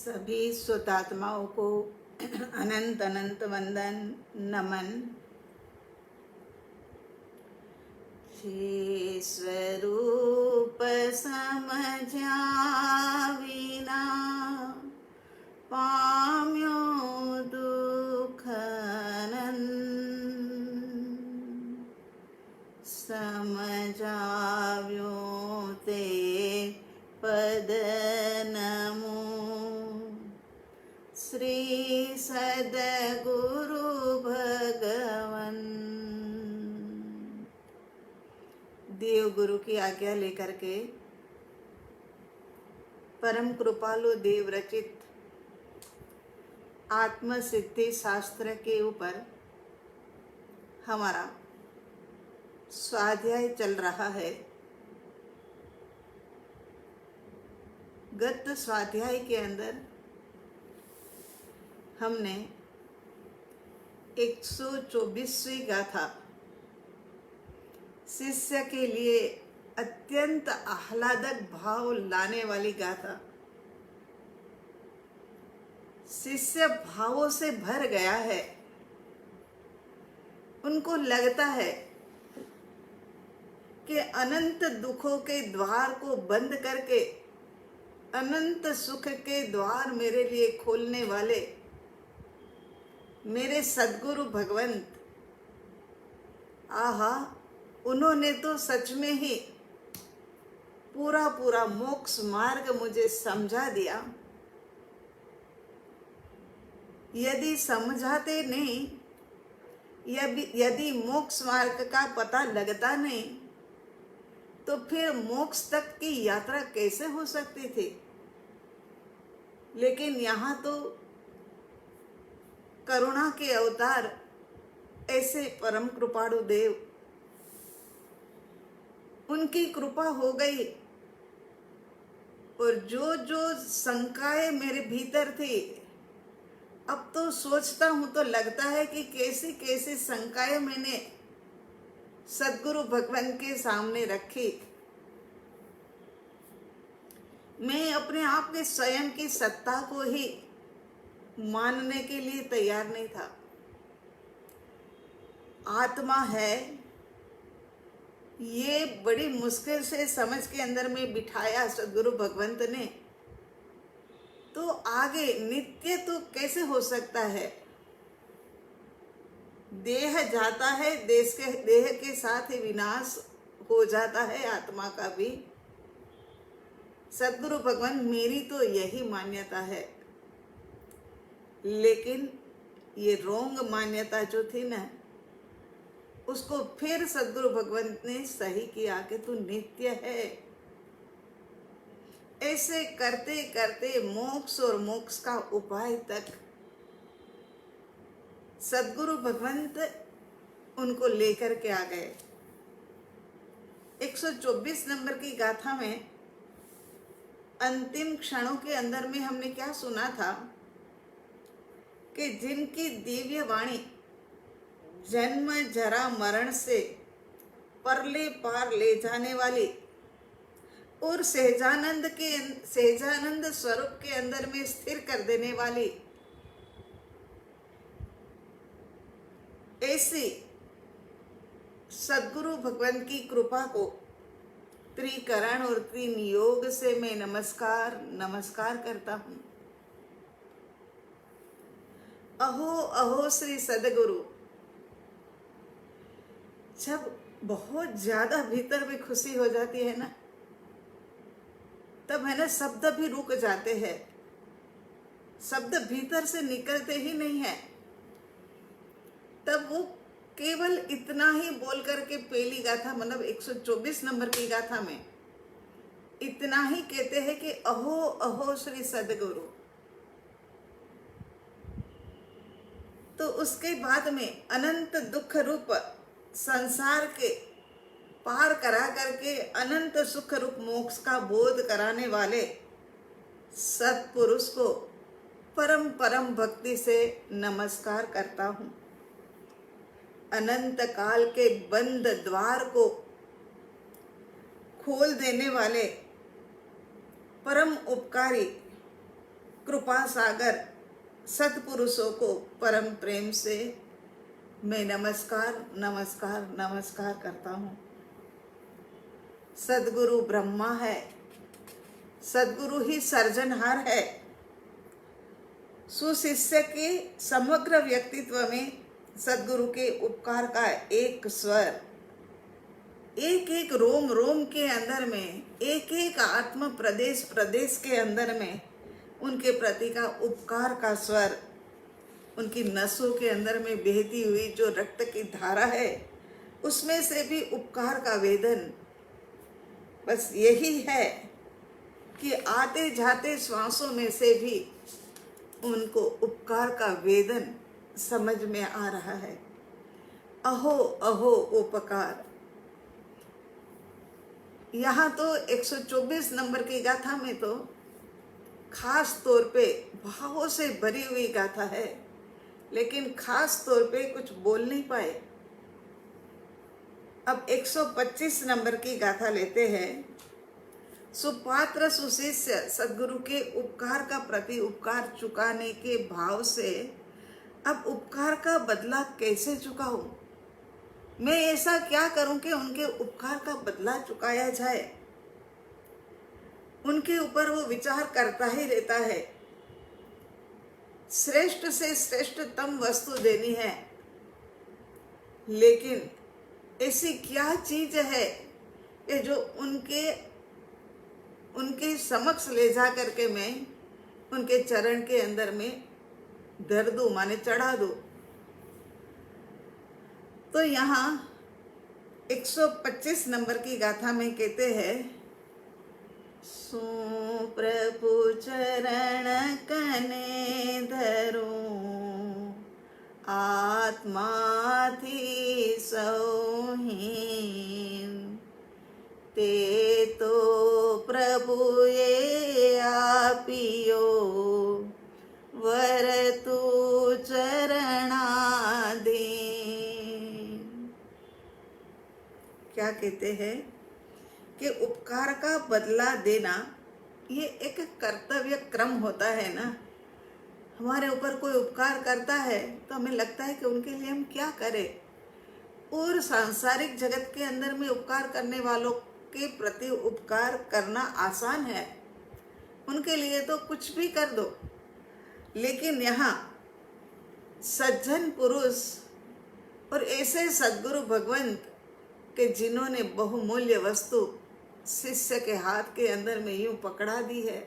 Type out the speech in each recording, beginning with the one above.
सभी स्वतात्माओं को अनंत अनंत वंदन नमन। जे स्वरूप समझा विना पाम्यो दुख समझाव्यो ते पद नमो श्री सद्गुरु भगवन। देव गुरु की आज्ञा लेकर के परम कृपालु देव रचित आत्म सिद्धि शास्त्र के ऊपर हमारा स्वाध्याय चल रहा है। गत स्वाध्याय के अंदर हमने 124वीं गाथा शिष्य के लिए अत्यंत आह्लादक भाव लाने वाली गाथा, शिष्य भावों से भर गया है। उनको लगता है कि अनंत दुखों के द्वार को बंद करके अनंत सुख के द्वार मेरे लिए खोलने वाले मेरे सद्गुरु भगवंत, आहा, उन्होंने तो सच में ही पूरा पूरा मोक्ष मार्ग मुझे समझा दिया। यदि समझाते नहीं, यदि मोक्ष मार्ग का पता लगता नहीं, तो फिर मोक्ष तक की यात्रा कैसे हो सकती थी। लेकिन यहाँ तो करुणा के अवतार ऐसे परम कृपाणु देव, उनकी कृपा हो गई और जो जो शंकाएं मेरे भीतर थी, अब तो सोचता हूं तो लगता है कि कैसी कैसी शंकाएं मैंने सद्गुरु भगवान के सामने रखी। मैं अपने आप के स्वयं की सत्ता को ही मानने के लिए तैयार नहीं था। आत्मा है, ये बड़ी मुश्किल से समझ के अंदर में बिठाया सद्गुरु भगवंत ने, तो आगे नित्य तो कैसे हो सकता है। देह जाता है, देह के साथ ही विनाश हो जाता है आत्मा का भी। सद्गुरु भगवान, मेरी तो यही मान्यता है। लेकिन ये रोंग मान्यता जो थी ना, उसको फिर सद्गुरु भगवंत ने सही किया कि तू नित्य है। ऐसे करते करते मोक्ष और मोक्ष का उपाय तक सद्गुरु भगवंत उनको लेकर के आ गए। 124 नंबर की गाथा में अंतिम क्षणों के अंदर में हमने क्या सुना था कि जिनकी दिव्य वाणी जन्म जरा मरण से परले पार ले जाने वाली और सहजानंद स्वरूप के अंदर में स्थिर कर देने वाली, ऐसी सद्गुरु भगवान की कृपा को त्रिकरण और तीन योग से मैं नमस्कार करता हूँ। अहो अहो श्री सद्गुरु। जब बहुत ज्यादा भीतर में खुशी हो जाती है ना, तब है ना शब्द भी रुक जाते हैं, शब्द भीतर से निकलते ही नहीं है। तब वो केवल इतना ही बोल करके पहली गाथा, मतलब 124 नंबर की गाथा में इतना ही कहते हैं कि अहो अहो श्री सद्गुरु। तो उसके बाद में अनंत दुख रूप संसार के पार करा करके अनंत सुख रूप मोक्ष का बोध कराने वाले सत्पुरुष को परम परम भक्ति से नमस्कार करता हूँ। अनंत काल के बंद द्वार को खोल देने वाले परम उपकारी कृपा सागर सत्पुरुषों को परम प्रेम से मैं नमस्कार नमस्कार नमस्कार करता हूँ। सद्गुरु ब्रह्मा है, सद्गुरु ही सर्जनहार है। सुशिष्य के समग्र व्यक्तित्व में सद्गुरु के उपकार का एक स्वर, एक एक रोम रोम के अंदर में, एक एक आत्म प्रदेश प्रदेश के अंदर में उनके प्रति का उपकार का स्वर, उनकी नसों के अंदर में बहती हुई जो रक्त की धारा है उसमें से भी उपकार का वेदन। बस यही है कि आते जाते श्वासों में से भी उनको उपकार का वेदन समझ में आ रहा है। अहो अहो उपकार। यहाँ तो 124 नंबर की गाथा में तो खास तौर पे भावों से भरी हुई गाथा है, लेकिन खास तौर पे कुछ बोल नहीं पाए। अब 125 नंबर की गाथा लेते हैं। सुपात्र सुशिष्य सद्गुरु के उपकार का प्रति उपकार चुकाने के भाव से अब उपकार का बदला कैसे चुकाऊं? मैं ऐसा क्या करूं कि उनके उपकार का बदला चुकाया जाए? उनके ऊपर वो विचार करता ही रहता है। श्रेष्ठ से श्रेष्ठतम वस्तु देनी है, लेकिन ऐसी क्या चीज है कि जो उनके समक्ष ले जा करके मैं उनके चरण के अंदर में धर दूं, माने चढ़ा दूं? तो यहाँ 125 नंबर की गाथा में कहते हैं, सुप्रभु चरण कने धरूं, आत्मा थी सौहीन, ते तो प्रभु ये आपियो, वर तू चरणाधीन। क्या कहते हैं कि उपकार का बदला देना ये एक कर्तव्य क्रम होता है ना। हमारे ऊपर कोई उपकार करता है तो हमें लगता है कि उनके लिए हम क्या करें, और सांसारिक जगत के अंदर में उपकार करने वालों के प्रति उपकार करना आसान है, उनके लिए तो कुछ भी कर दो। लेकिन यहाँ सज्जन पुरुष और ऐसे सद्गुरु भगवंत के जिन्होंने बहुमूल्य वस्तु शिष्य के हाथ के अंदर में यूं पकड़ा दी है,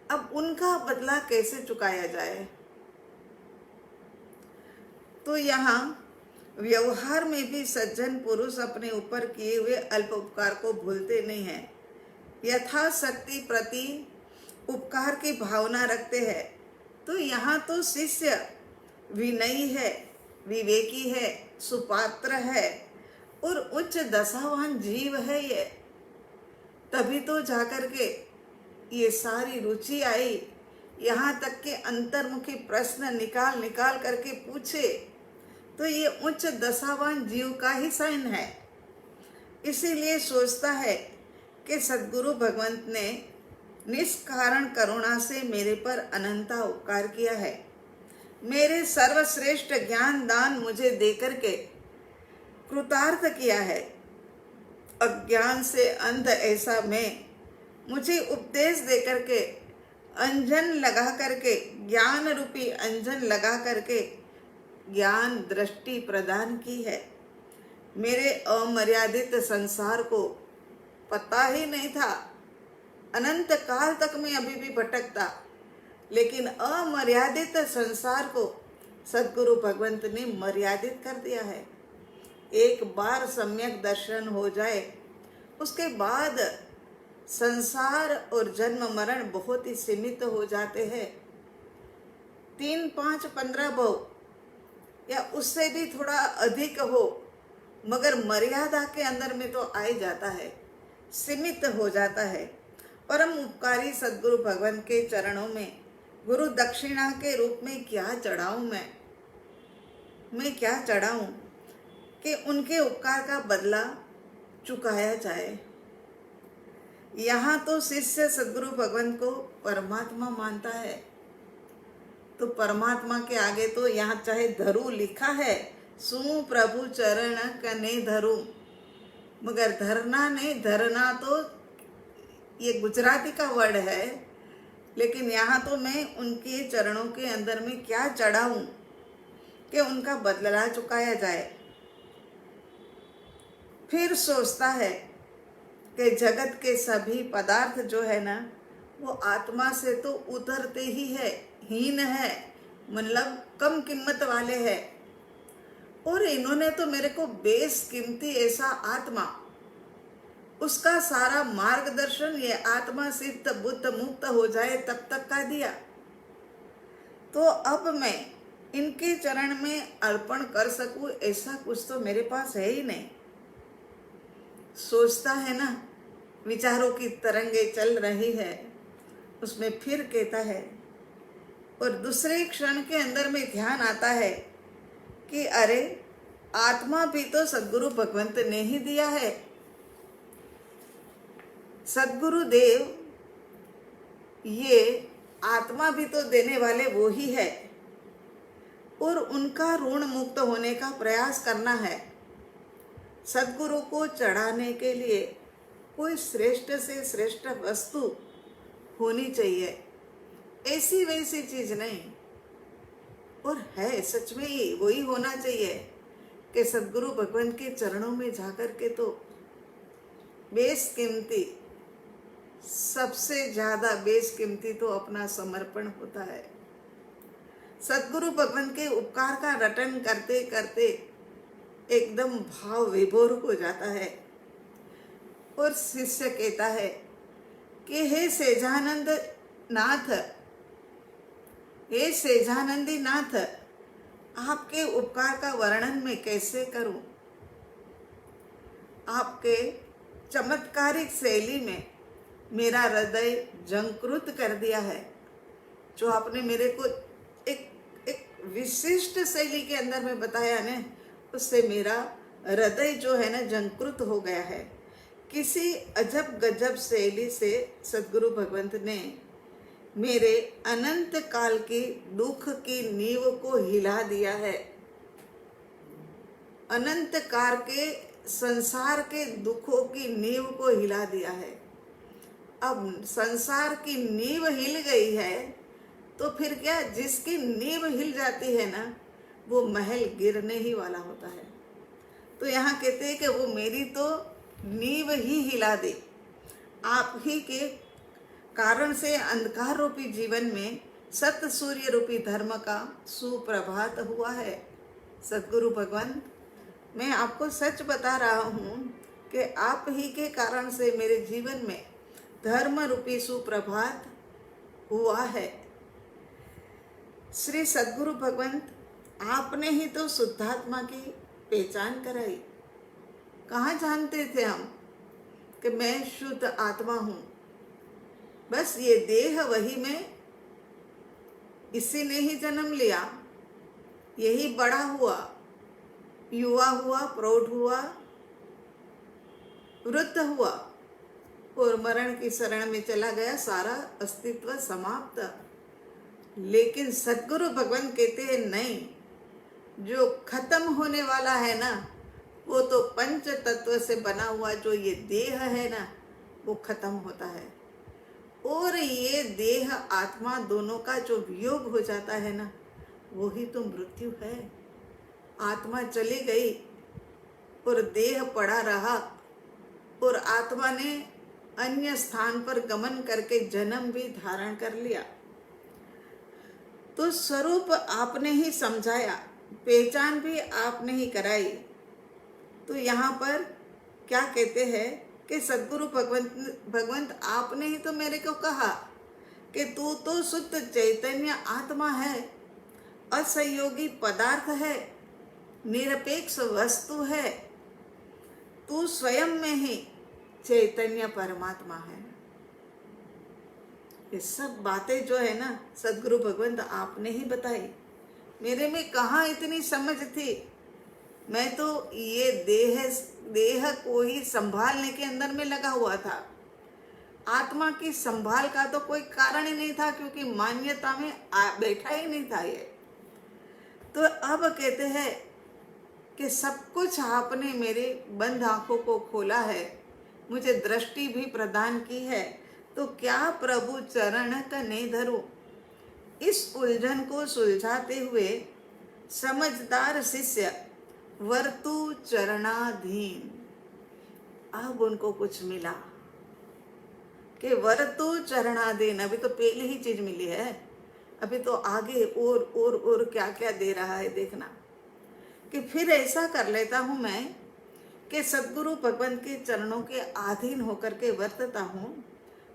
अब उनका बदला कैसे चुकाया जाए? तो यहाँ व्यवहार में भी सज्जन पुरुष अपने ऊपर किए हुए अल्प उपकार को भूलते नहीं हैं, यथाशक्ति प्रति उपकार की भावना रखते हैं। तो यहाँ तो शिष्य विनयी है, विवेकी है, सुपात्र है और उच्च दशावान जीव है ये, तभी तो जाकर के ये सारी रुचि आई। यहाँ तक के अंतर्मुखी प्रश्न निकाल निकाल करके पूछे, तो ये उच्च दशावान जीव का ही साइन है। इसीलिए सोचता है कि सद्गुरु भगवंत ने निष्कारण करुणा से मेरे पर अनंता उपकार किया है, मेरे सर्वश्रेष्ठ ज्ञान दान मुझे देकर के कृतार्थ किया है। अज्ञान से अंध ऐसा मैं, मुझे उपदेश दे करके अंजन लगा करके, ज्ञान रूपी अंजन लगा करके ज्ञान दृष्टि प्रदान की है। मेरे अमर्यादित संसार को पता ही नहीं था, अनंत काल तक मैं अभी भी भटकता, लेकिन अमर्यादित संसार को सद्गुरु भगवंत ने मर्यादित कर दिया है। एक बार सम्यक दर्शन हो जाए, उसके बाद संसार और जन्म मरण बहुत ही सीमित हो जाते हैं। 3, 5, 15 भव या उससे भी थोड़ा अधिक हो, मगर मर्यादा के अंदर में तो आ ही जाता है, सीमित हो जाता है। परम उपकारी सद्गुरु भगवान के चरणों में गुरु दक्षिणा के रूप में क्या चढ़ाऊं? मैं क्या चढ़ाऊं कि उनके उपकार का बदला चुकाया जाए। यहाँ तो शिष्य सद्गुरु भगवान को परमात्मा मानता है, तो परमात्मा के आगे तो यहाँ चाहे धरू लिखा है, सू प्रभु चरण कने धरू, मगर धरना नहीं, धरना तो ये गुजराती का वर्ड है, लेकिन यहाँ तो मैं उनके चरणों के अंदर में क्या चढ़ाऊं कि उनका बदला चुकाया जाए। फिर सोचता है कि जगत के सभी पदार्थ जो है ना, वो आत्मा से तो उतरते ही है, हीन है, मतलब कम कीमत वाले हैं, और इन्होंने तो मेरे को बेशकीमती ऐसा आत्मा, उसका सारा मार्गदर्शन ये आत्मा सिद्ध बुद्ध मुक्त हो जाए तब तक का दिया, तो अब मैं इनके चरण में अर्पण कर सकूं ऐसा कुछ तो मेरे पास है ही नहीं। सोचता है ना, विचारों की तरंगे चल रही है, उसमें फिर कहता है, और दूसरे क्षण के अंदर में ध्यान आता है कि अरे आत्मा भी तो सद्गुरु भगवंत ने ही दिया है। सद्गुरु देव ये आत्मा भी तो देने वाले वो ही है, और उनका ऋण मुक्त होने का प्रयास करना है। सद्गुरु को चढ़ाने के लिए कोई श्रेष्ठ से श्रेष्ठ वस्तु होनी चाहिए, ऐसी वैसी चीज नहीं, और है सच में ही वही होना चाहिए कि सद्गुरु भगवान के चरणों में जाकर के तो बेशकीमती, सबसे ज्यादा बेशकीमती तो अपना समर्पण होता है। सद्गुरु भगवान के उपकार का रटन करते करते एकदम भाव विभोर हो जाता है, और शिष्य कहता है कि हे सेजानंद नाथ, हे सेजानंदी नाथ, आपके उपकार का वर्णन मैं कैसे करूं। आपके चमत्कारिक शैली में मेरा हृदय झंकृत कर दिया है। जो आपने मेरे को एक विशिष्ट शैली के अंदर में बताया ना, उससे मेरा हृदय जो है ना झंकृत हो गया है। किसी अजब गजब शैली से सद्गुरु भगवंत ने मेरे अनंत काल की दुख की नींव को हिला दिया है। अनंत काल के संसार के दुखों की नींव को हिला दिया है। अब संसार की नींव हिल गई है तो फिर क्या, जिसकी नींव हिल जाती है ना, वो महल गिरने ही वाला होता है। तो यहाँ कहते हैं कि वो मेरी तो नींव ही हिला दे। आप ही के कारण से अंधकार रूपी जीवन में सत्य सूर्य रूपी धर्म का सुप्रभात हुआ है। सद्गुरु भगवान, मैं आपको सच बता रहा हूँ कि आप ही के कारण से मेरे जीवन में धर्म रूपी सुप्रभात हुआ है। श्री सद्गुरु भगवंत, आपने ही तो शुद्धात्मा की पहचान कराई। कहाँ जानते थे हम कि मैं शुद्ध आत्मा हूँ। बस ये देह वही मैं, इसी ने ही जन्म लिया, यही बड़ा हुआ, युवा हुआ, प्रौढ़ हुआ, वृद्ध हुआ और मरण की शरण में चला गया, सारा अस्तित्व समाप्त। लेकिन सद्गुरु भगवान कहते हैं नहीं, जो खत्म होने वाला है ना, वो तो पंच तत्व से बना हुआ जो ये देह है ना, वो खत्म होता है। और ये देह आत्मा दोनों का जो वियोग हो जाता है ना, वो ही तो मृत्यु है। आत्मा चली गई और देह पड़ा रहा, और आत्मा ने अन्य स्थान पर गमन करके जन्म भी धारण कर लिया। तो स्वरूप आपने ही समझाया, पहचान भी आपने ही कराई। तो यहाँ पर क्या कहते हैं कि सद्गुरु भगवंत आपने ही तो मेरे को कहा कि तू तो शुद्ध चैतन्य आत्मा है, असहयोगी पदार्थ है, निरपेक्ष वस्तु है, तू स्वयं में ही चैतन्य परमात्मा है। ये सब बातें जो है ना सद्गुरु भगवंत आपने ही बताई। मेरे में कहाँ इतनी समझ थी। मैं तो ये देह को ही संभालने के अंदर में लगा हुआ था, आत्मा की संभाल का तो कोई कारण ही नहीं था, क्योंकि मान्यता में बैठा ही नहीं था ये। तो अब कहते हैं कि सब कुछ आपने मेरे बंद आंखों को खोला है, मुझे दृष्टि भी प्रदान की है, तो क्या प्रभु चरण कने धरूं। इस उलझन को सुलझाते हुए समझदार शिष्य वर्तु चरणाधीन। अब उनको कुछ मिला कि वर्तु चरणाधीन। अभी तो पहली ही चीज मिली है, अभी तो आगे और क्या क्या दे रहा है देखना। कि फिर ऐसा कर लेता हूं मैं कि सद्गुरु भगवान के चरणों के अधीन होकर के वर्तता हूं,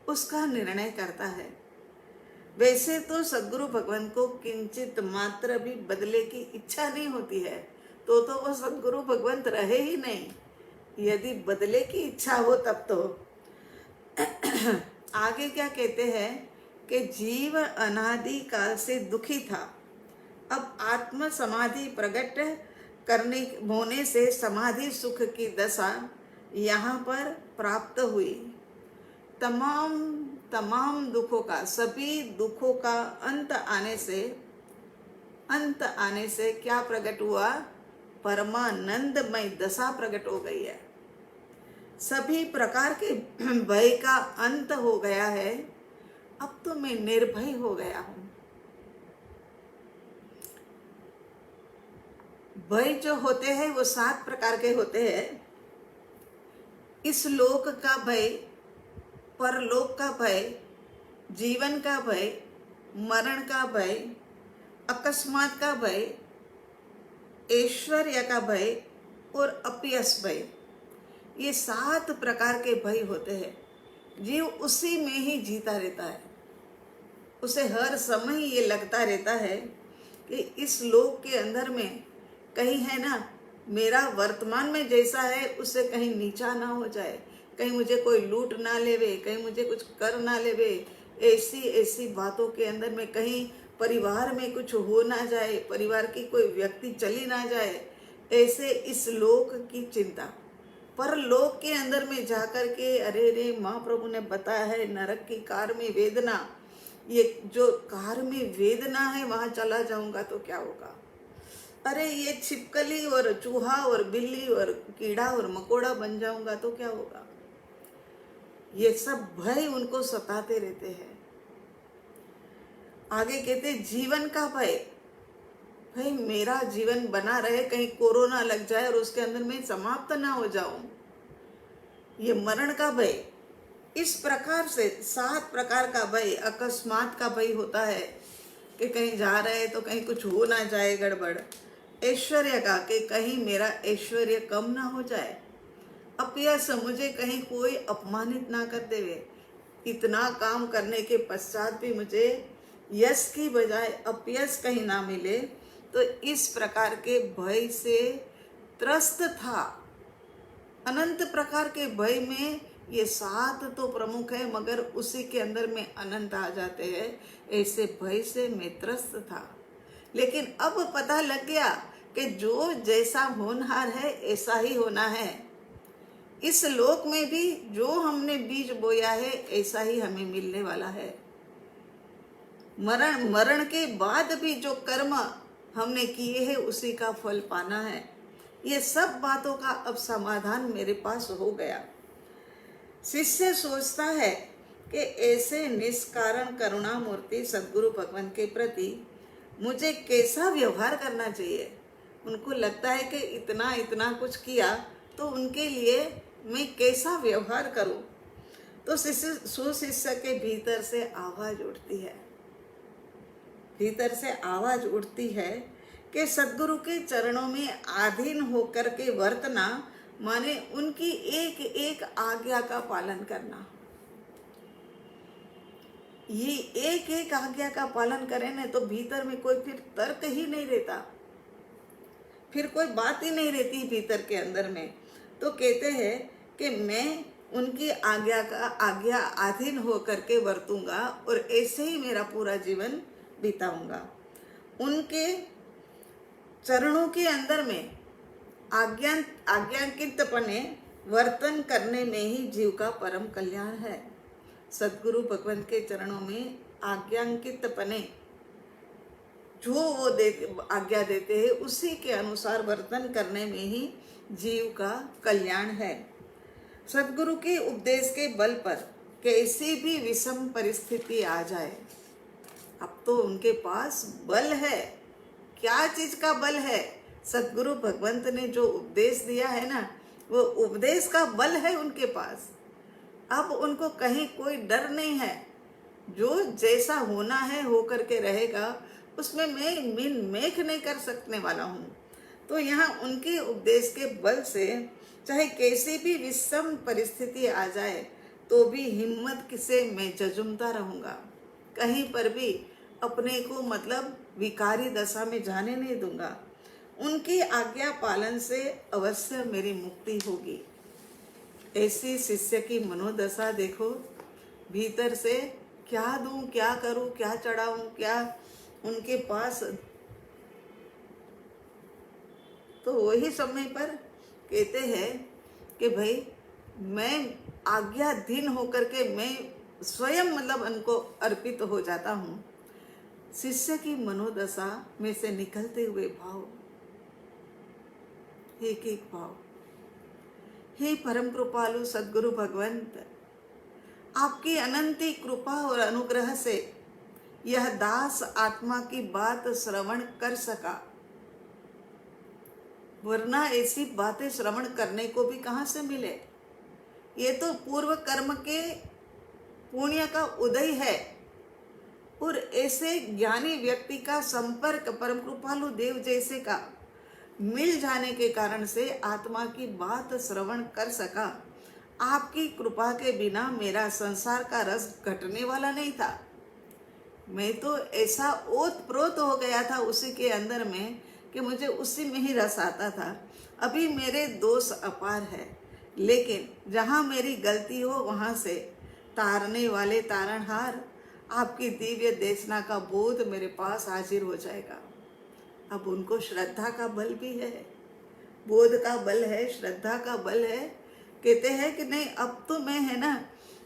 उसका निर्णय करता है। वैसे तो सद्गुरु भगवान को किंचित मात्र भी बदले की इच्छा नहीं होती है, तो वो सद्गुरु भगवंत रहे ही नहीं। यदि बदले की इच्छा हो तब तो आगे क्या कहते हैं कि जीव अनादि काल से दुखी था, अब आत्म समाधि प्रकट करने होने से समाधि सुख की दशा यहाँ पर प्राप्त हुई। तमाम दुखों का, सभी दुखों का अंत आने से क्या प्रकट हुआ? परमानंदमय दशा प्रकट हो गई है। सभी प्रकार के भय का अंत हो गया है। अब तो मैं निर्भय हो गया हूं। भय जो होते हैं वो 7 प्रकार के होते हैं। इस लोक का भय, परलोक का भय, जीवन का भय, मरण का भय, अकस्मात का भय, ऐश्वर्य का भय और अपयश भय। ये 7 प्रकार के भय होते हैं। जीव उसी में ही जीता रहता है। उसे हर समय ये लगता रहता है कि इस लोक के अंदर में कहीं है ना, मेरा वर्तमान में जैसा है उससे कहीं नीचा ना हो जाए, कहीं मुझे कोई लूट ना लेवे, कहीं मुझे कुछ कर ना लेवे। ऐसी बातों के अंदर में कहीं परिवार में कुछ हो ना जाए, परिवार की कोई व्यक्ति चली ना जाए, ऐसे इस लोक की चिंता। पर लोक के अंदर में जाकर के अरे रे महाप्रभु ने बताया है नरक की कार में वेदना, ये जो कार में वेदना है वहां चला जाऊंगा तो क्या होगा। अरे ये छिपकली और चूहा और बिल्ली और कीड़ा और मकोड़ा बन जाऊंगा तो क्या होगा। ये सब भय उनको सताते रहते हैं। आगे कहते जीवन का भय, भाई मेरा जीवन बना रहे, कहीं कोरोना लग जाए और उसके अंदर में समाप्त ना हो जाऊं। ये मरण का भय। इस प्रकार से 7 प्रकार का भय। अकस्मात का भय होता है कि कहीं जा रहे तो कहीं कुछ हो ना जाए गड़बड़। ऐश्वर्य का कि कहीं मेरा ऐश्वर्य कम ना हो जाए। अपयश, मुझे कहीं कोई अपमानित ना कर देवे। इतना काम करने के पश्चात भी मुझे यश की बजाय अपयश कहीं ना मिले, तो इस प्रकार के भय से त्रस्त था। अनंत प्रकार के भय में ये 7 तो प्रमुख है, मगर उसी के अंदर में अनंत आ जाते हैं। ऐसे भय से मैं त्रस्त था। लेकिन अब पता लग गया कि जो जैसा होनहार है ऐसा ही होना है। इस लोक में भी जो हमने बीज बोया है ऐसा ही हमें मिलने वाला है। मरण के बाद भी जो कर्म हमने किए हैं उसी का फल पाना है। ये सब बातों का अब समाधान मेरे पास हो गया। शिष्य सोचता है कि ऐसे निष्कारण करुणा मूर्ति सद्गुरु भगवान के प्रति मुझे कैसा व्यवहार करना चाहिए। उनको लगता है कि इतना कुछ किया तो उनके लिए मैं कैसा व्यवहार करूं। तो सुशिष्य के भीतर से आवाज उठती है, कि सद्गुरु के चरणों में अधीन होकर के वर्तना माने उनकी एक एक आज्ञा का पालन करना। ये एक एक आज्ञा का पालन करें ना तो भीतर में कोई फिर तर्क ही नहीं रहता, फिर कोई बात ही नहीं रहती भीतर के अंदर में। तो कहते हैं कि मैं उनकी आज्ञा अधीन होकर के वर्तूंगा और ऐसे ही मेरा पूरा जीवन बिताऊंगा। उनके चरणों के अंदर में आज्ञांकितपने वर्तन करने में ही जीव का परम कल्याण है। सदगुरु भगवंत के चरणों में आज्ञांकित पने जो वो आज्ञा देते हैं उसी के अनुसार वर्तन करने में ही जीव का कल्याण है। सदगुरु के उपदेश के बल पर कैसी भी विषम परिस्थिति आ जाए, अब तो उनके पास बल है। क्या चीज का बल है? सदगुरु भगवंत ने जो उपदेश दिया है ना, वो उपदेश का बल है उनके पास। अब उनको कहीं कोई डर नहीं है। जो जैसा होना है हो करके रहेगा, उसमें मैं मिन मेख नहीं कर सकने वाला हूँ। तो यहाँ उनके उपदेश के बल से चाहे कैसी भी विषम परिस्थिति आ जाए तो भी हिम्मत से मैं जजुमता रहूँगा। कहीं पर भी अपने को मतलब विकारी दशा में जाने नहीं दूंगा। उनकी आज्ञा पालन से अवश्य मेरी मुक्ति होगी। ऐसी शिष्य की मनोदशा देखो, भीतर से क्या दूं, क्या करूं, क्या चढ़ाऊं, क्या उनके पास। तो वही समय पर कहते हैं कि भाई मैं आज्ञाधीन होकर के मैं स्वयं मतलब उनको अर्पित हो जाता हूँ। शिष्य की मनोदशा में से निकलते हुए भाव, एक एक भाव। हे परम कृपालु सद्गुरु भगवंत, आपकी अनंती कृपा और अनुग्रह से यह दास आत्मा की बात श्रवण कर सका, वरना ऐसी बातें श्रवण करने को भी कहाँ से मिले। ये तो पूर्व कर्म के पुण्य का उदय है। और ऐसे ज्ञानी व्यक्ति का संपर्क परम कृपालु देव जैसे का मिल जाने के कारण से आत्मा की बात श्रवण कर सका। आपकी कृपा के बिना मेरा संसार का रस घटने वाला नहीं था। मैं तो ऐसा ओत प्रोत हो गया था उसी के अंदर में कि मुझे उसी में ही रस आता था। अभी मेरे दोष अपार है, लेकिन जहाँ मेरी गलती हो वहाँ से तारने वाले तारणहार आपकी दिव्य देशना का बोध मेरे पास हाजिर हो जाएगा। अब उनको श्रद्धा का बल भी है, बोध का बल है, श्रद्धा का बल है। कहते हैं कि नहीं, अब तो मैं है ना,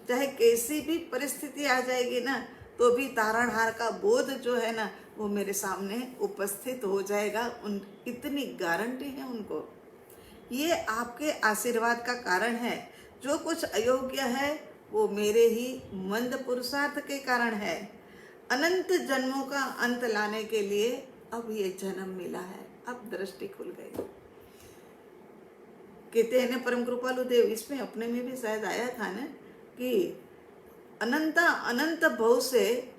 चाहे कैसी भी परिस्थिति आ जाएगी ना, तो भी तारणहार का बोध जो है ना वो मेरे सामने उपस्थित हो जाएगा। उन इतनी गारंटी है उनको। ये आपके आशीर्वाद का कारण है। जो कुछ अयोग्य है वो मेरे ही मंद पुरुषार्थ के कारण है। अनंत जन्मों का अंत लाने के लिए अब ये जन्म मिला है। अब दृष्टि खुल गई। कहते हैं ना परम कृपालु देव, इसमें अपने में भी शायद आया था ना कि अनंत अनंत भव से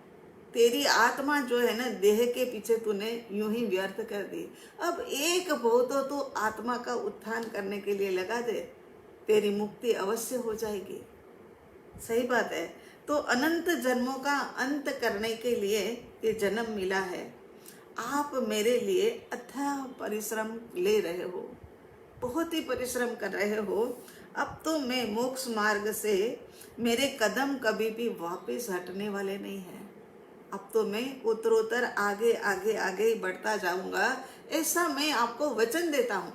तेरी आत्मा जो है ना देह के पीछे तूने यूं ही व्यर्थ कर दी। अब एक भव तो तू आत्मा का उत्थान करने के लिए लगा दे, तेरी मुक्ति अवश्य हो जाएगी। सही बात है। तो अनंत जन्मों का अंत करने के लिए ये जन्म मिला है। आप मेरे लिए अथाह परिश्रम ले रहे हो, बहुत ही परिश्रम कर रहे हो। अब तो मैं मोक्ष मार्ग से मेरे कदम कभी भी वापस हटने वाले नहीं हैं। अब तो मैं उत्तरोत्तर आगे आगे आगे ही बढ़ता जाऊंगा, ऐसा मैं आपको वचन देता हूँ।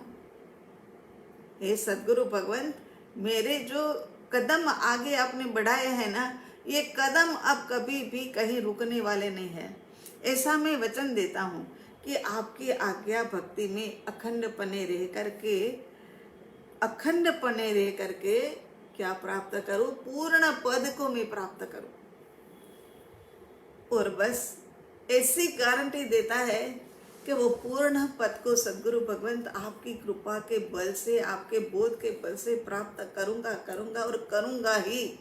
हे सद्गुरु भगवंत, मेरे जो कदम आगे आपने बढ़ाए हैं ना, ये कदम अब कभी भी कहीं रुकने वाले नहीं है। ऐसा मैं वचन देता हूँ कि आपकी आज्ञा भक्ति में अखंड पने रह करके क्या प्राप्त करूं? पूर्ण पद को मैं प्राप्त करूं। और बस ऐसी गारंटी देता है कि वो पूर्ण पद को सद्गुरु भगवंत आपकी कृपा के बल से, आपके बोध के बल से प्राप्त करूंगा और करूंगा ही।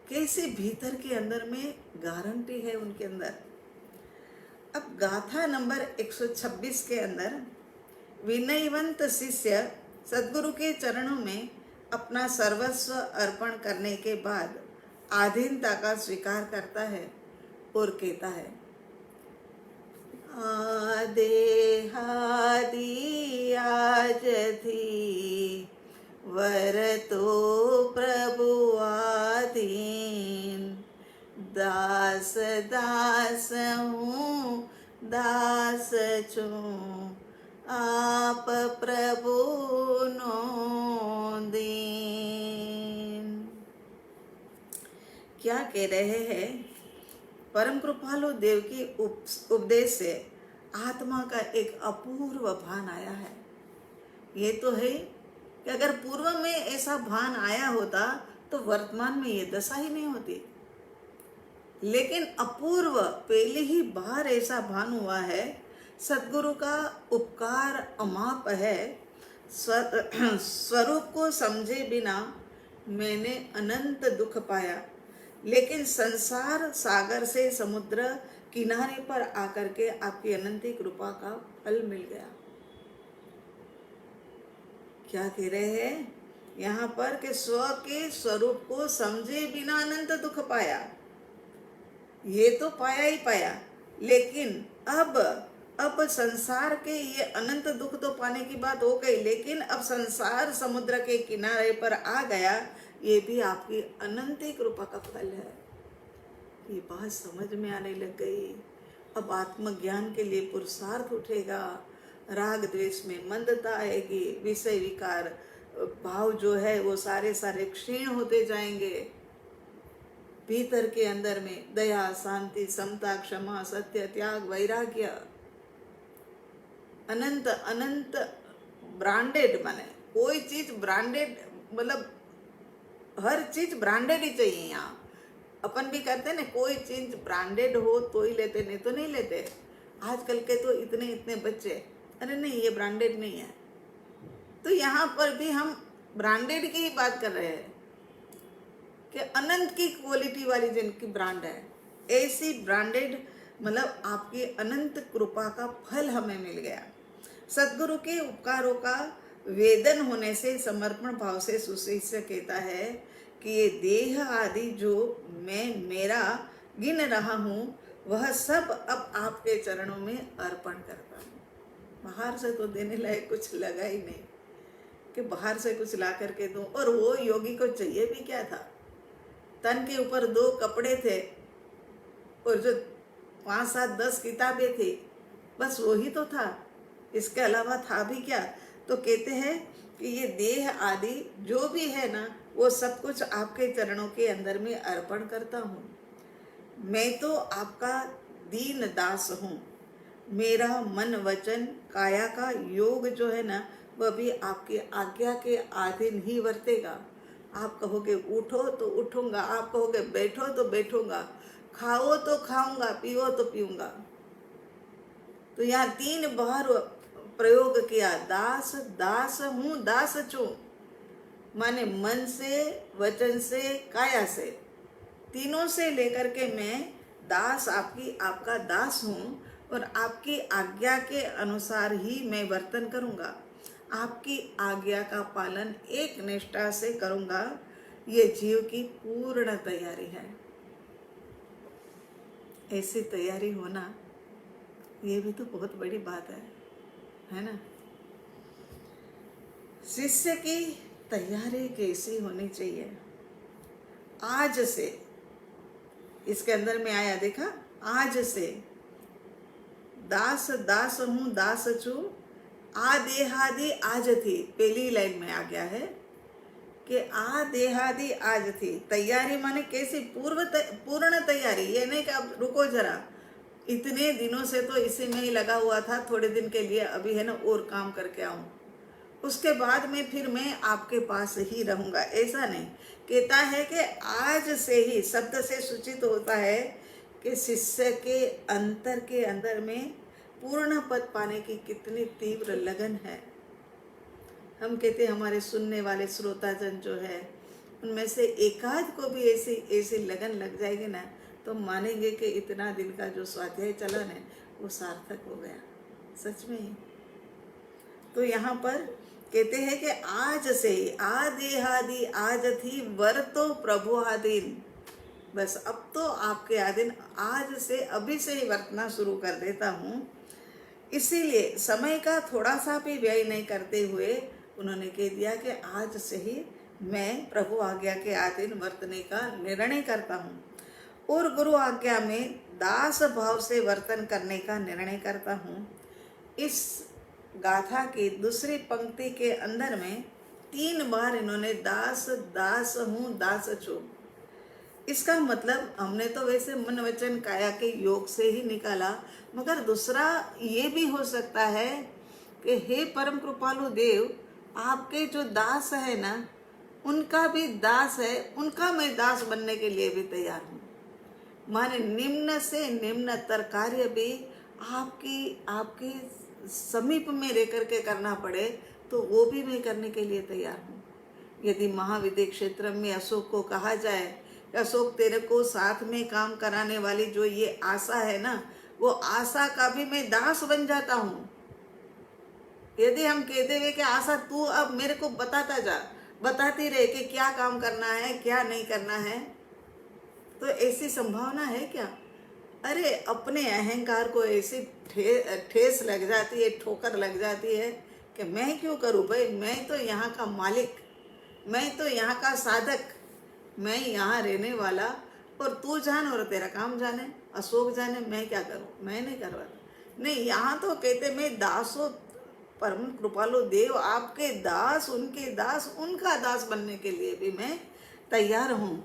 कैसे भीतर के अंदर में गारंटी है उनके अंदर। अब गाथा नंबर 126 के अंदर विनयवंत शिष्य सद्गुरु के चरणों में अपना सर्वस्व अर्पण करने के बाद आधीनता का स्वीकार करता है और कहता है, आदेहादि आज थी वर तो प्रभु आधीन, दास दास हूँ दास छूं आप प्रभु नो दीन। कह रहे हैं, परम कृपालु देव की उपदेश से आत्मा का एक अपूर्व भान आया है। ये तो है कि अगर पूर्व में ऐसा भान आया होता तो वर्तमान में ये दशा ही नहीं होती, लेकिन अपूर्व पहले ही बार ऐसा भान हुआ है। सद्गुरु का उपकार अमाप है। स्वरूप को समझे बिना मैंने अनंत दुख पाया, लेकिन संसार सागर से समुद्र किनारे पर आकर के आपकी अनंत कृपा का फल मिल गया। क्या कह रहे हैं यहाँ पर कि स्व के स्वरूप को समझे बिना अनंत दुख पाया। ये तो पाया ही पाया, लेकिन अब संसार के ये अनंत दुख तो पाने की बात हो गई, लेकिन अब संसार समुद्र के किनारे पर आ गया, ये भी आपकी अनंत कृपा का फल है। ये बात समझ में आने लग गई। अब आत्मज्ञान के लिए पुरुषार्थ उठेगा, राग द्वेष में मंदता आएगी, विषय विकार भाव जो है वो सारे क्षीण होते जाएंगे। भीतर के अंदर में दया, शांति, समता, क्षमा, सत्य, त्याग, वैराग्य, अनंत अनंत ब्रांडेड, माने कोई चीज ब्रांडेड, मतलब हर चीज ब्रांडेड ही चाहिए। यहाँ अपन भी कहते हैं ना, कोई चीज ब्रांडेड हो तो ही लेते, नहीं तो नहीं लेते। आजकल के तो इतने इतने बच्चे, अरे नहीं ये ब्रांडेड नहीं है। तो यहाँ पर भी हम ब्रांडेड की ही बात कर रहे हैं कि अनंत की क्वालिटी वाली जिनकी ब्रांड है, ऐसी ब्रांडेड मतलब आपकी अनंत कृपा का फल हमें मिल गया। सद्गुरु के उपकारों का वेदन होने से समर्पण भाव से सुशिष्य कहता है कि ये देह आदि जो मैं मेरा गिन रहा हूँ, वह सब अब आपके चरणों में अर्पण करता हूँ। बाहर से तो देने लायक कुछ लगा ही नहीं कि बाहर से कुछ ला करके दूं। और वो योगी को चाहिए भी क्या था? तन के ऊपर 2 कपड़े थे और जो 5, 7, 10 किताबें थी, बस वही तो था, इसके अलावा था भी क्या? तो कहते हैं कि ये देह आदि जो भी है ना, वो सब कुछ आपके चरणों के अंदर में अर्पण करता हूँ। मैं तो आपका दीन दास हूँ। मेरा मन वचन काया का योग जो है ना, वह भी आपकी आज्ञा के अधीन ही वर्तेगा। आप कहोगे उठो तो उठूंगा, आप कहोगे बैठो तो बैठूंगा, खाओ तो खाऊंगा, पियो तो पीऊंगा। तो यहाँ 3 बार प्रयोग किया, दास दास हूँ, दास चूं, माने मन से, वचन से, काया से, तीनों से लेकर के मैं दास आपका दास हूँ और आपकी आज्ञा के अनुसार ही मैं वर्तन करूँगा। आपकी आज्ञा का पालन एक निष्ठा से करूँगा। ये जीव की पूर्ण तैयारी है। ऐसी तैयारी होना ये भी तो बहुत बड़ी बात है ना। शिष्य की तैयारी कैसी होनी चाहिए? आज से, इसके अंदर में आया देखा, आज से दास दास हूँ, दास चू, आदेहादि आज थी। पहली लाइन में आ गया है कि आदेहादि आज थी। तैयारी माने कैसी? पूर्ण तैयारी। ये नहीं कि अब रुको जरा, इतने दिनों से तो इसी में ही लगा हुआ था, थोड़े दिन के लिए अभी है ना और काम करके आऊँ, उसके बाद में फिर मैं आपके पास ही रहूँगा, ऐसा नहीं। कहता है कि आज से ही, शब्द से सूचित होता है कि शिष्य के अंतर के अंदर में पूर्ण पद पाने की कितनी तीव्र लगन है। हम कहते हैं हमारे सुनने वाले श्रोताजन जो है, उनमें से एकाध को भी ऐसी लगन लग जाएगी ना, तो मानेंगे कि इतना दिन का जो स्वाध्याय चलन है वो सार्थक हो गया, सच में ही। तो यहाँ पर कहते हैं कि आज से ही, आदेहादि आज थी, वर तो प्रभु आधीन। बस अब तो आपके अधीन, आज से, अभी से ही वर्तना शुरू कर देता हूँ। इसीलिए समय का थोड़ा सा भी व्यय नहीं करते हुए उन्होंने कह दिया कि आज से ही मैं प्रभु आज्ञा के अधीन वर्तने का निर्णय करता हूँ और गुरु आज्ञा में दास भाव से वर्तन करने का निर्णय करता हूँ। इस गाथा की दूसरी पंक्ति के अंदर में 3 बार इन्होंने दास दास हूँ, दास छू। इसका मतलब हमने तो वैसे मन वचन काया के योग से ही निकाला, मगर दूसरा ये भी हो सकता है कि हे परम कृपालु देव, आपके जो दास है ना, उनका भी दास है, उनका मैं दास बनने के लिए भी तैयार हूँ। माने निम्न से निम्नतर कार्य भी आपकी आपके समीप में रह करके करना पड़े तो वो भी मैं करने के लिए तैयार हूँ। यदि महाविद्य क्षेत्र में अशोक को कहा जाए कि अशोक तेरे को साथ में काम कराने वाली जो ये आशा है ना, वो आशा का भी मैं दास बन जाता हूँ। यदि हम कहते हुए कि आशा तू अब मेरे को बताता जा, बताती रहे कि क्या काम करना है क्या नहीं करना है, तो ऐसी संभावना है क्या? अरे अपने अहंकार को ऐसी ठेस लग जाती है, ठोकर लग जाती है कि मैं क्यों करूं भाई, मैं तो यहाँ का मालिक, मैं तो यहाँ का साधक, मैं यहाँ रहने वाला, और तू जान और तेरा काम जाने, अशोक जाने, मैं क्या करूं, मैं नहीं करवाता। नहीं, यहाँ तो कहते मैं दासो परम कृपालु देव, आपके दास, उनके दास, उनका दास बनने के लिए भी मैं तैयार हूँ।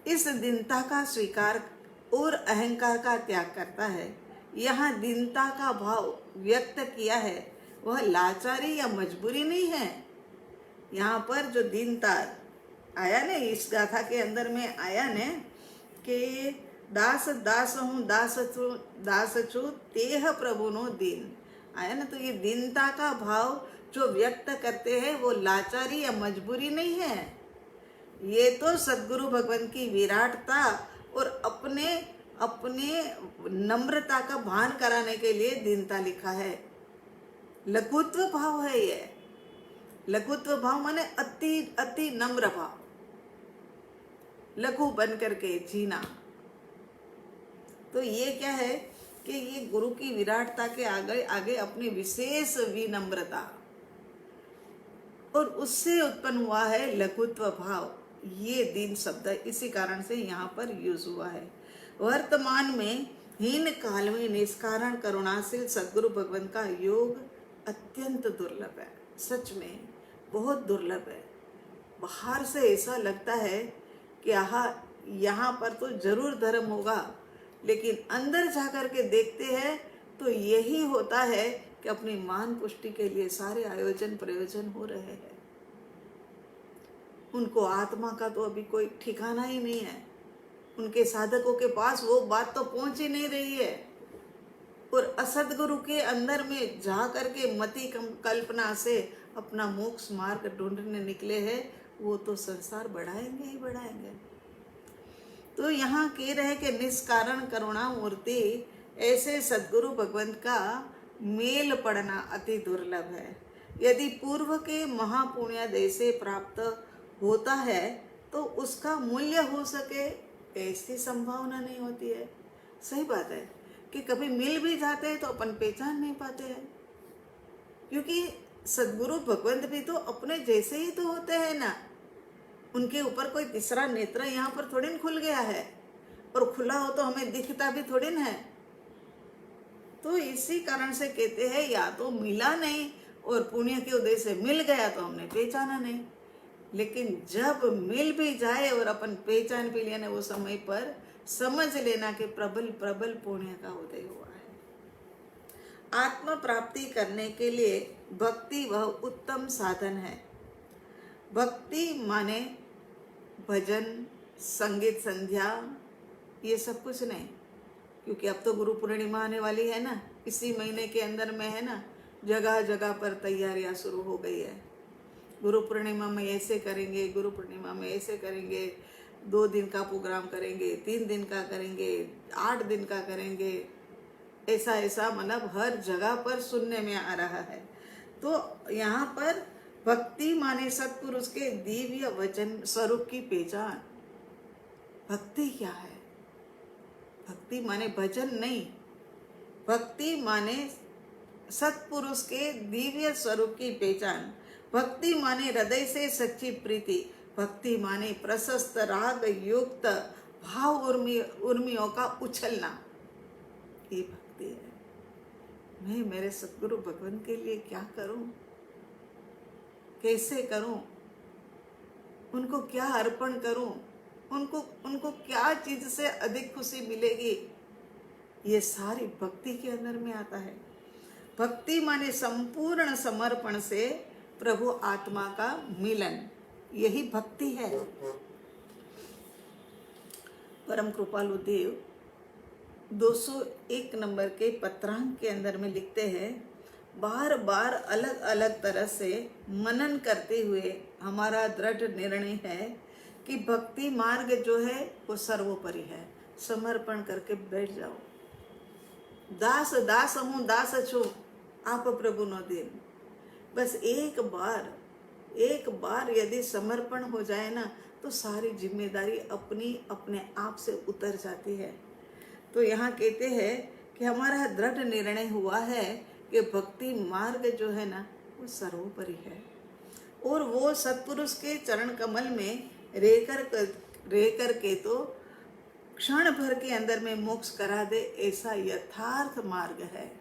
इस दीनता का स्वीकार और अहंकार का त्याग करता है। यहाँ दीनता का भाव व्यक्त किया है, वह लाचारी या मजबूरी नहीं है। यहाँ पर जो दीनता आया ने, इस गाथा के अंदर में आया ने कि दास दास हूँ, दास छु तेह प्रभु नो दीन, आया ना। तो ये दीनता का भाव जो व्यक्त करते हैं वो लाचारी या मजबूरी नहीं है, ये तो सद्गुरु भगवान की विराटता और अपने अपने नम्रता का भान कराने के लिए दीनता लिखा है। लघुत्व भाव है ये। लघुत्व भाव माने अति अति नम्र भाव, लघु बन करके जीना। तो ये क्या है कि ये गुरु की विराटता के आगे आगे अपनी विशेष विनम्रता, और उससे उत्पन्न हुआ है लघुत्व भाव। ये दीन शब्द इसी कारण से यहाँ पर यूज हुआ है। वर्तमान में हीन काल में निष्कारण करुणाशील सद्गुरु भगवान का योग अत्यंत दुर्लभ है। सच में बहुत दुर्लभ है। बाहर से ऐसा लगता है कि यहाँ पर तो जरूर धर्म होगा, लेकिन अंदर जाकर के देखते हैं तो यही होता है कि अपनी मान पुष्टि के लिए सारे आयोजन प्रयोजन हो रहे हैं। उनको आत्मा का तो अभी कोई ठिकाना ही नहीं है। उनके साधकों के पास वो बात तो पहुंच ही नहीं रही है, और असदगुरु के अंदर में जा करके मति कल्पना से अपना मोक्ष मार्ग ढूंढने निकले हैं, वो तो संसार बढ़ाएंगे ही बढ़ाएंगे। तो यहाँ कह रहे कि निष्कारण करुणा मूर्ति ऐसे सद्गुरु भगवंत का मेल पड़ना अति दुर्लभ है। यदि पूर्व के महापुण्य से प्राप्त होता है तो उसका मूल्य हो सके, ऐसी संभावना नहीं होती है। सही बात है कि कभी मिल भी जाते हैं तो अपन पहचान नहीं पाते हैं, क्योंकि सद्गुरु भगवंत भी तो अपने जैसे ही तो होते हैं ना। उनके ऊपर कोई तीसरा नेत्र यहाँ पर थोड़ी न खुल गया है, और खुला हो तो हमें दिखता भी थोड़ी न है। तो इसी कारण से कहते हैं या तो मिला नहीं, और पुण्य के उदय से मिल गया तो हमने पहचाना नहीं। लेकिन जब मिल भी जाए और अपन पहचान भी लेने, वो समय पर समझ लेना कि प्रबल प्रबल पुण्य का उदय हुआ है। आत्म प्राप्ति करने के लिए भक्ति वह उत्तम साधन है। भक्ति माने भजन, संगीत, संध्या, ये सब कुछ नहीं, क्योंकि अब तो गुरु पूर्णिमा आने वाली है ना, इसी महीने के अंदर में है ना, जगह जगह पर तैयारियां शुरू हो गई है। गुरु पूर्णिमा में ऐसे करेंगे, गुरु पूर्णिमा में ऐसे करेंगे, 2 दिन का प्रोग्राम करेंगे, 3 दिन का करेंगे, 8 दिन का करेंगे, ऐसा ऐसा मतलब हर जगह पर सुनने में आ रहा है। तो यहाँ पर भक्ति माने सत्पुरुष के दिव्य वचन स्वरूप की पहचान। भक्ति क्या है? भक्ति माने भजन नहीं, भक्ति माने सत्पुरुष के दिव्य स्वरूप की पहचान। भक्ति माने हृदय से सच्ची प्रीति। भक्ति माने प्रशस्त राग युक्त भाव उर्मियों का उछलना। ये भक्ति है। मैं मेरे सद्गुरु भगवान के लिए क्या करूं, कैसे करूं, उनको क्या अर्पण करूं, उनको उनको क्या चीज से अधिक खुशी मिलेगी, ये सारी भक्ति के अंदर में आता है। भक्ति माने संपूर्ण समर्पण से प्रभु आत्मा का मिलन, यही भक्ति है। परम कृपालु देव 201 नंबर के पत्रांक के अंदर में लिखते हैं, बार बार अलग अलग तरह से मनन करते हुए हमारा दृढ़ निर्णय है कि भक्ति मार्ग जो है वो सर्वोपरि है। समर्पण करके बैठ जाओ। दास दास हूँ, दास छो आप प्रभु नो दिन। बस एक बार यदि समर्पण हो जाए ना, तो सारी जिम्मेदारी अपने आप से उतर जाती है। तो यहाँ कहते हैं कि हमारा दृढ़ निर्णय हुआ है कि भक्ति मार्ग जो है ना वो सर्वोपरि है, और वो सत्पुरुष के चरण कमल में रहकर के तो क्षण भर के अंदर में मोक्ष करा दे, ऐसा यथार्थ मार्ग है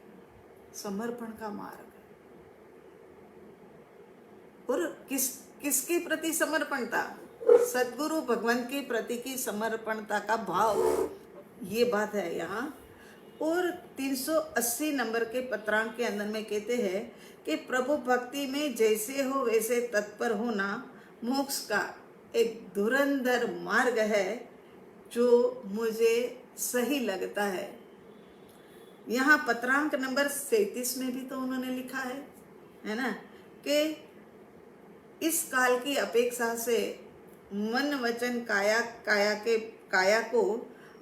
समर्पण का मार्ग। और किसके प्रति समर्पणता? सद्गुरु भगवान के प्रति की समर्पणता का भाव, ये बात है यहाँ। और 380 नंबर के पत्रांक के अंदर में कहते हैं कि प्रभु भक्ति में जैसे हो वैसे तत्पर होना मोक्ष का एक धुरंधर मार्ग है, जो मुझे सही लगता है। यहाँ पत्रांक नंबर 37 में भी तो उन्होंने लिखा है ना, कि इस काल की अपेक्षा से मन वचन काया को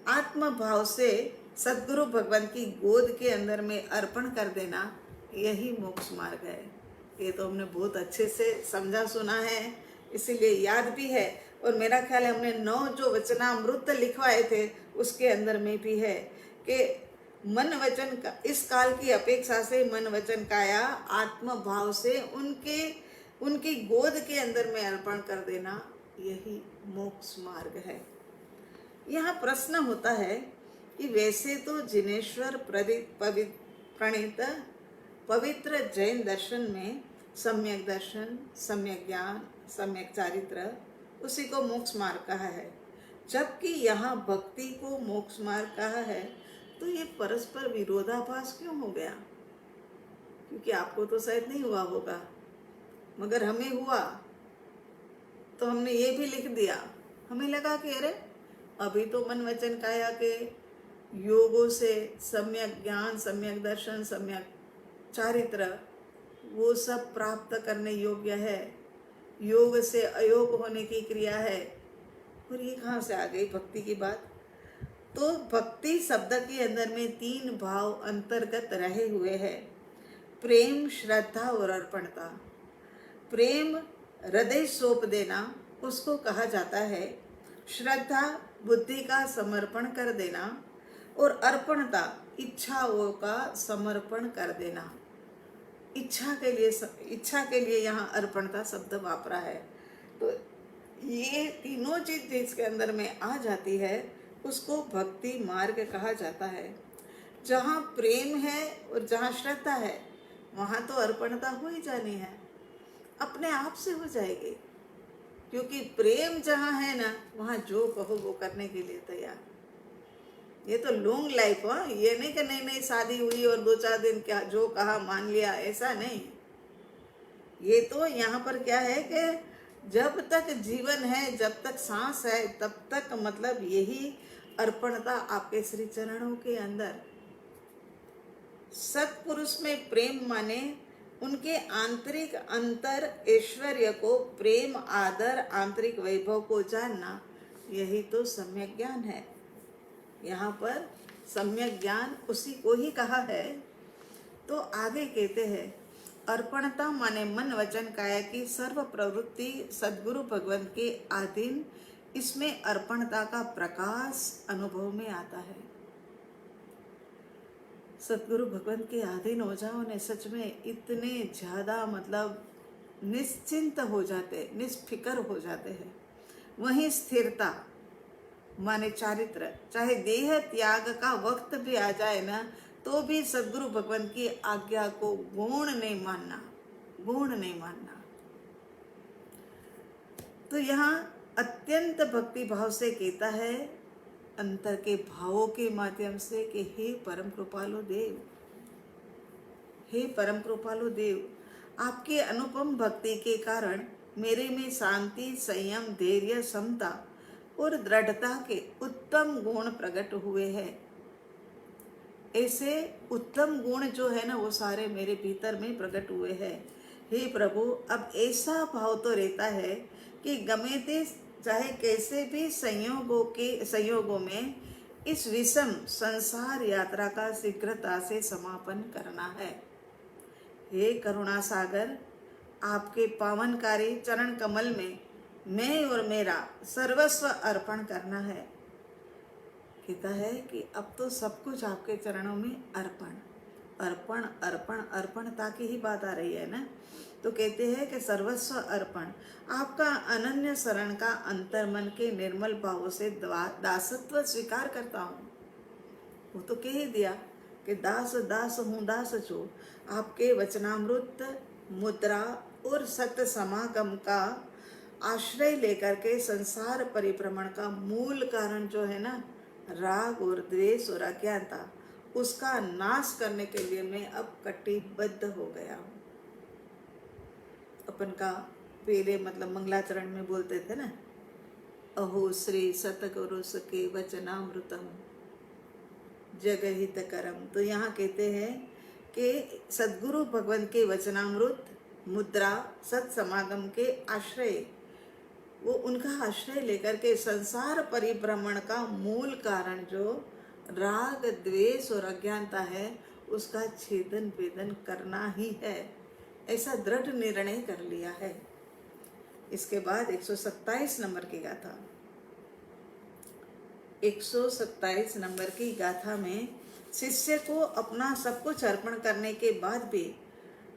आत्म भाव से सद्गुरु भगवान की गोद के अंदर में अर्पण कर देना, यही मोक्ष मार्ग है। ये तो हमने बहुत अच्छे से समझा सुना है, इसीलिए याद भी है। और मेरा ख्याल है हमने 9 जो वचनामृत लिखवाए थे उसके अंदर में भी है कि मन वचन का इस काल की अपेक्षा से मन वचन काया आत्म भाव से उनकी गोद के अंदर में अर्पण कर देना, यही मोक्ष मार्ग है। यहाँ प्रश्न होता है कि वैसे तो जिनेश्वर प्रणीत पवित्र जैन दर्शन में सम्यक दर्शन, सम्यक ज्ञान, सम्यक चारित्र उसी को मोक्ष मार्ग कहा है, जबकि यहाँ भक्ति को मोक्ष मार्ग कहा है। तो ये परस्पर विरोधाभास क्यों हो गया? क्योंकि आपको तो शायद नहीं हुआ होगा, मगर हमें हुआ, तो हमने ये भी लिख दिया। हमें लगा कि अरे अभी तो मन वचन काया के योगों से सम्यक ज्ञान, सम्यक दर्शन, सम्यक चारित्र वो सब प्राप्त करने योग्य है, योग से अयोग होने की क्रिया है। और ये कहाँ से आ गई भक्ति की बात? तो भक्ति शब्द के अंदर में 3 भाव अंतर्गत रहे हुए हैं, प्रेम, श्रद्धा और अर्पणता। प्रेम हृदय सौंप देना उसको कहा जाता है, श्रद्धा बुद्धि का समर्पण कर देना, और अर्पणता इच्छाओं का समर्पण कर देना। इच्छा के लिए यहाँ अर्पणता शब्द वापरा है। तो ये तीनों चीज जिसके अंदर में आ जाती है उसको भक्ति मार्ग कहा जाता है। जहाँ प्रेम है और जहाँ श्रद्धा है वहाँ तो अर्पणता हो ही जानी है, अपने आप से हो जाएगी। क्योंकि प्रेम जहाँ है ना, वहाँ जो कहो वो करने के लिए तैयार। ये तो लॉन्ग लाइफ है, ये नहीं कि नई शादी हुई और 2-4 दिन क्या जो कहा मान लिया, ऐसा नहीं। ये तो यहाँ पर क्या है कि जब तक जीवन है, जब तक सांस है, तब तक मतलब यही अर्पणता आपके श्री चरणों के अंदर। सत्पुरुष में प्रेम माने उनके आंतरिक अंतर ऐश्वर्य को, प्रेम, आदर, आंतरिक वैभव को जानना, यही तो सम्यक ज्ञान है। यहाँ पर सम्यक ज्ञान उसी को ही कहा है। तो आगे कहते हैं, अर्पणता माने मन वचन काया की सर्व प्रवृत्ति सद्गुरु भगवान के अधीन, इसमें अर्पणता का प्रकाश अनुभव में आता है। सद्गुरु भगवान के अधीन हो जाओ ने, सच में इतने ज्यादा मतलब निश्चिंत हो जाते, निष्फिकर हो जाते हैं। वहीं स्थिरता माने चारित्र, चाहे देह त्याग का वक्त भी आ जाए ना, तो भी सद्गुरु भगवान की आज्ञा को गौण नहीं मानना। तो यहाँ अत्यंत भक्ति भाव से कहता है, अंतर के भावों के माध्यम से, कि हे परम कृपालु देव, हे परम कृपालु देव, आपके अनुपम भक्ति के कारण मेरे में शांति, संयम, धैर्य, समता और दृढ़ता के उत्तम गुण प्रकट हुए हैं। ऐसे उत्तम गुण जो है ना, वो सारे मेरे भीतर में प्रकट हुए हैं। हे प्रभु, अब ऐसा भाव तो रहता है कि गमे थे चाहे कैसे भी संयोगों में इस विषम संसार यात्रा का शीघ्रता से समापन करना है। हे करुणा सागर, आपके पावनकारी चरण कमल में मैं और मेरा सर्वस्व अर्पण करना है। कहता है कि अब तो सब कुछ आपके चरणों में अर्पण अर्पण अर्पण अर्पणता की ही बात आ रही है ना। तो कहते हैं कि सर्वस्व अर्पण, आपका अनन्य शरण का अंतर्मन के निर्मल भावों से दासत्व स्वीकार करता हूँ। वो तो कह ही दिया कि दास दास हूँ दास जो, आपके वचनामृत, मुद्रा और सत्य समागम का आश्रय लेकर के संसार परिभ्रमण का मूल कारण जो है ना, राग और द्वेष और अज्ञानता, उसका नाश करने के लिए मैं अब कटिबद्ध हो गया हूँ। अपन का पहले मतलब मंगलाचरण में बोलते थे ना, अहो श्री सतगुरु सके वचनामृतम जगहित करम। तो यहाँ कहते हैं कि सदगुरु भगवान के वचनामृत, मुद्रा, सत समागम के आश्रय, वो उनका आश्रय लेकर के संसार परिभ्रमण का मूल कारण जो राग, द्वेष और अज्ञानता है, उसका छेदन भेदन करना ही है, ऐसा दृढ़ निर्णय कर लिया है। इसके बाद 127 नंबर की गाथा, 127 नंबर की गाथा में शिष्य को अपना सब कुछ अर्पण करने के बाद भी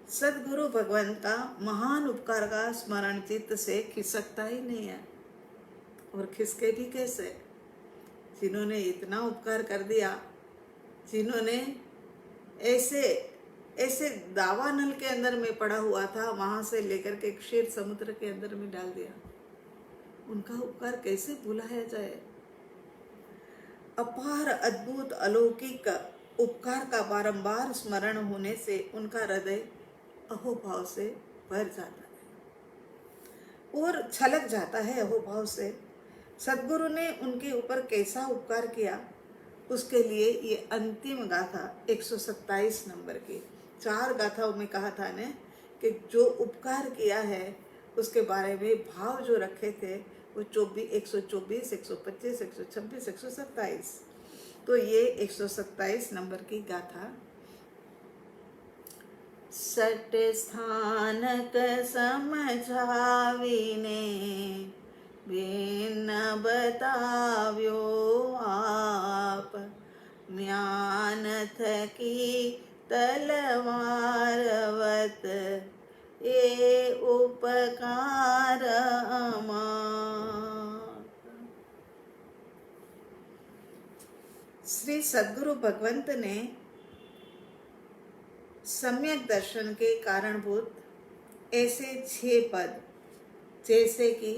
सदगुरु भगवान का महान उपकार का स्मरण चित्त से खिसकता ही नहीं है। और खिसके भी कैसे, जिन्होंने इतना उपकार कर दिया, जिन्होंने ऐसे ऐसे दावा नल के अंदर में पड़ा हुआ था, वहां से लेकर के क्षीर समुद्र के अंदर में डाल दिया, उनका उपकार कैसे भुलाया जाए। अपार अद्भुत अलौकिक उपकार का बारंबार स्मरण होने से उनका हृदय अहोभाव से भर जाता है और छलक जाता है अहोभाव से। सदगुरु ने उनके ऊपर कैसा उपकार किया, उसके लिए ये अंतिम गाथा 127 नंबर की, 4 गाथाओं में कहा था ने कि जो उपकार किया है उसके बारे में भाव जो रखे थे वो 124, 125, 126, 127। तो ये 127 नंबर की गाथा। सट स्थानक समझावीने बिन बताव्यो आप, म्यान थकी तलवारवत ये उपकार अमाप। श्री सद्गुरु भगवंत ने सम्यक दर्शन के कारणभूत ऐसे 6 पद, जैसे कि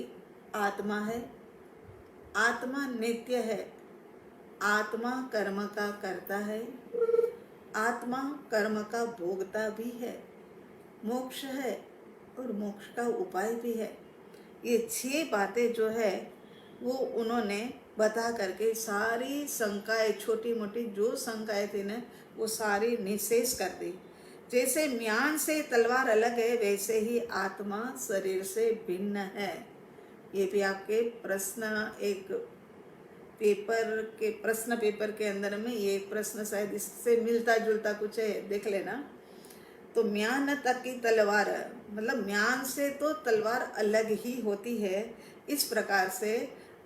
आत्मा है, आत्मा नित्य है, आत्मा कर्म का करता है, आत्मा कर्म का भोगता भी है, मोक्ष है और मोक्ष का उपाय भी है, ये 6 बातें जो है वो उन्होंने बता करके सारी शंकाएं, छोटी मोटी जो शंकाएं थी ना, वो सारी निशेष कर दी। जैसे म्यान से तलवार अलग है, वैसे ही आत्मा शरीर से भिन्न है। ये भी आपके प्रश्न, एक प्रश्न पेपर के अंदर में ये प्रश्न शायद इससे मिलता जुलता कुछ है, देख लेना। तो म्यान तक की तलवार, मतलब म्यान से तो तलवार अलग ही होती है, इस प्रकार से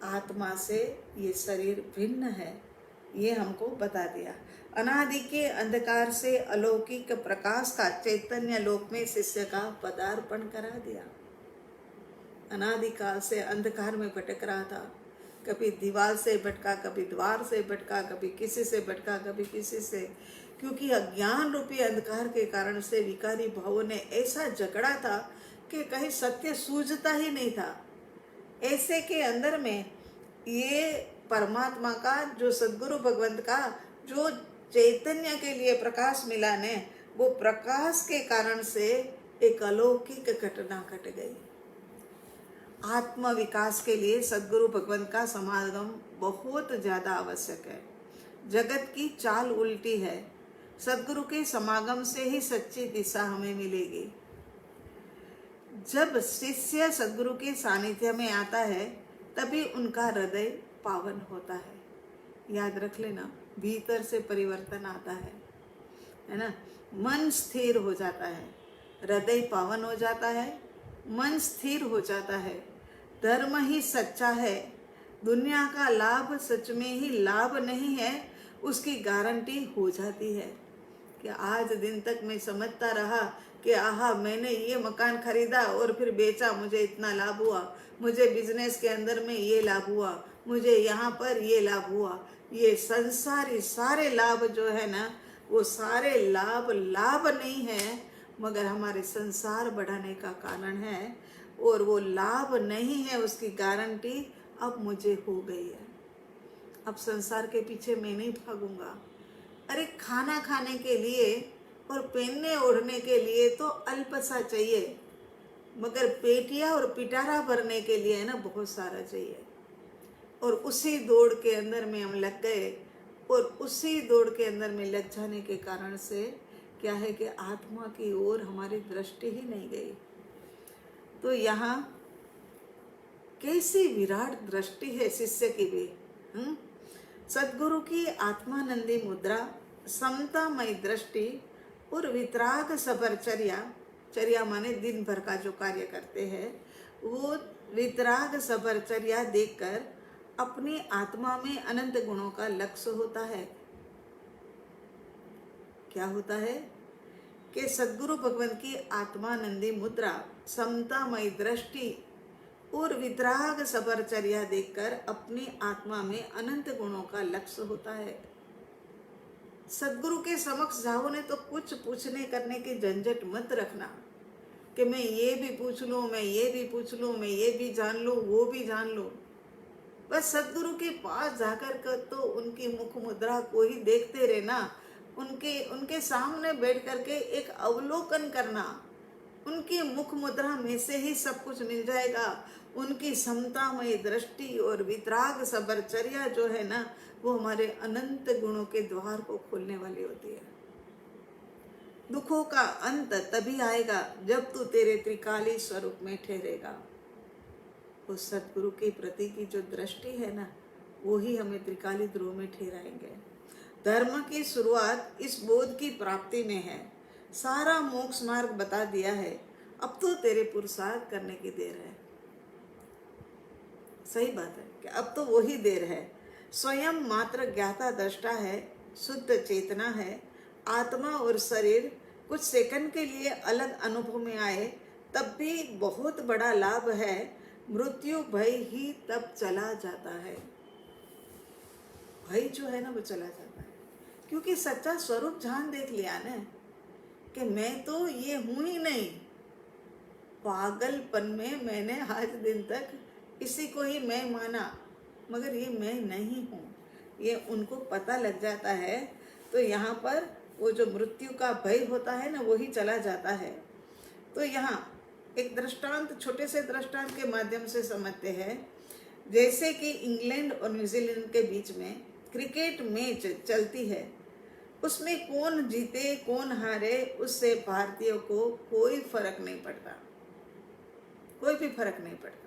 आत्मा से ये शरीर भिन्न है, ये हमको बता दिया। अनादि के अंधकार से अलौकिक प्रकाश का चैतन्य लोक में शिष्य का पदार्पण करा दिया। अनादिकाल से अंधकार में भटक रहा था, कभी दीवार से भटका, कभी द्वार से भटका, कभी किसी से भटका, कभी किसी से, क्योंकि अज्ञान रूपी अंधकार के कारण से विकारी भावों ने ऐसा जकड़ा था कि कहीं सत्य सूझता ही नहीं था। ऐसे के अंदर में ये परमात्मा का, जो सद्गुरु भगवंत का जो चैतन्य के लिए प्रकाश मिला ने, वो प्रकाश के कारण से एक अलौकिक घटना घट गई। आत्म विकास के लिए सद्गुरु भगवंत का समागम बहुत ज़्यादा आवश्यक है। जगत की चाल उल्टी है, सद्गुरु के समागम से ही सच्ची दिशा हमें मिलेगी। जब शिष्य सद्गुरु के सानिध्य में आता है तभी उनका हृदय पावन होता है। याद रख लेना, भीतर से परिवर्तन आता है ना। मन स्थिर हो जाता है, हृदय पावन हो जाता है, मन स्थिर हो जाता है। धर्म ही सच्चा है, दुनिया का लाभ सच में ही लाभ नहीं है, उसकी गारंटी हो जाती है। कि आज दिन तक मैं समझता रहा कि आहा मैंने ये मकान खरीदा और फिर बेचा, मुझे इतना लाभ हुआ, मुझे बिजनेस के अंदर में ये लाभ हुआ, मुझे यहाँ पर ये लाभ हुआ। ये संसारी सारे लाभ जो है ना, वो सारे लाभ लाभ नहीं है, मगर हमारे संसार बढ़ाने का कारण है। और वो लाभ नहीं है, उसकी गारंटी अब मुझे हो गई है। अब संसार के पीछे मैं नहीं भागूंगा। अरे खाना खाने के लिए और पहनने ओढ़ने के लिए तो अल्प सा चाहिए, मगर पेटिया और पिटारा भरने के लिए है ना बहुत सारा चाहिए। और उसी दौड़ के अंदर में हम लग गए, और उसी दौड़ के अंदर में लग जाने के कारण से क्या है कि आत्मा की ओर हमारी दृष्टि ही नहीं गई। तो यहाँ कैसी विराट दृष्टि है शिष्य की भी। सद्गुरु की आत्मानंदी मुद्रा, समतामय दृष्टि और वितराग सबरचर्या, चर्या माने दिन भर का जो कार्य करते हैं, वो वितराग सबरचर्या देखकर अपनी आत्मा में अनंत गुणों का लक्ष्य होता है। क्या होता है कि सद्गुरु भगवान की आत्मानंदी मुद्रा, समतामय दृष्टि और वितराग सबरचर्या देखकर अपनी आत्मा में अनंत गुणों का लक्ष्य होता है। सद्गुरु के समक्ष जाओ ने तो कुछ पूछने करने की झंझट मत रखना कि मैं ये भी पूछ लूँ, मैं ये भी पूछ लूँ, मैं ये भी जान लूँ, वो भी जान लूँ। बस सद्गुरु के पास जाकर कर तो उनकी मुख मुद्रा को ही देखते रहना, उनके सामने बैठ करके एक अवलोकन करना। उनकी मुख मुद्रा में से ही सब कुछ मिल जाएगा। उनकी समतामय दृष्टि और वितराग सबरचर्या जो है ना, वो हमारे अनंत गुणों के द्वार को खोलने वाली होती है। दुखों का अंत तभी आएगा जब तू तेरे त्रिकाली स्वरूप में ठहरेगा। उस सद्गुरु के प्रति की जो दृष्टि है ना, वो ही हमें त्रिकाली ध्रुव में ठहराएंगे। धर्म की शुरुआत इस बोध की प्राप्ति में है। सारा मोक्ष मार्ग बता दिया है, अब तो तेरे पुरुषार्थ करने की देर है। सही बात है कि अब तो वही देर है। स्वयं मात्र ज्ञाता दृष्टा है, शुद्ध चेतना है। आत्मा और शरीर कुछ सेकंड के लिए अलग अनुभव में आए तब भी बहुत बड़ा लाभ है। मृत्यु भय ही तब चला जाता है। भय जो है ना वो चला जाता है, क्योंकि सच्चा स्वरूप जान देख लिया ना कि मैं तो ये हूं ही नहीं। पागलपन में मैंने आज दिन तक इसी को ही मैं माना, मगर ये मैं नहीं हूँ। ये उनको पता लग जाता है तो यहाँ पर वो जो मृत्यु का भय होता है ना, वही चला जाता है। तो यहाँ एक दृष्टांत, छोटे से दृष्टांत के माध्यम से समझते हैं। जैसे कि इंग्लैंड और न्यूजीलैंड के बीच में क्रिकेट मैच चलती है, उसमें कौन जीते कौन हारे उससे भारतीयों को कोई फर्क नहीं पड़ता, कोई भी फर्क नहीं पड़ता।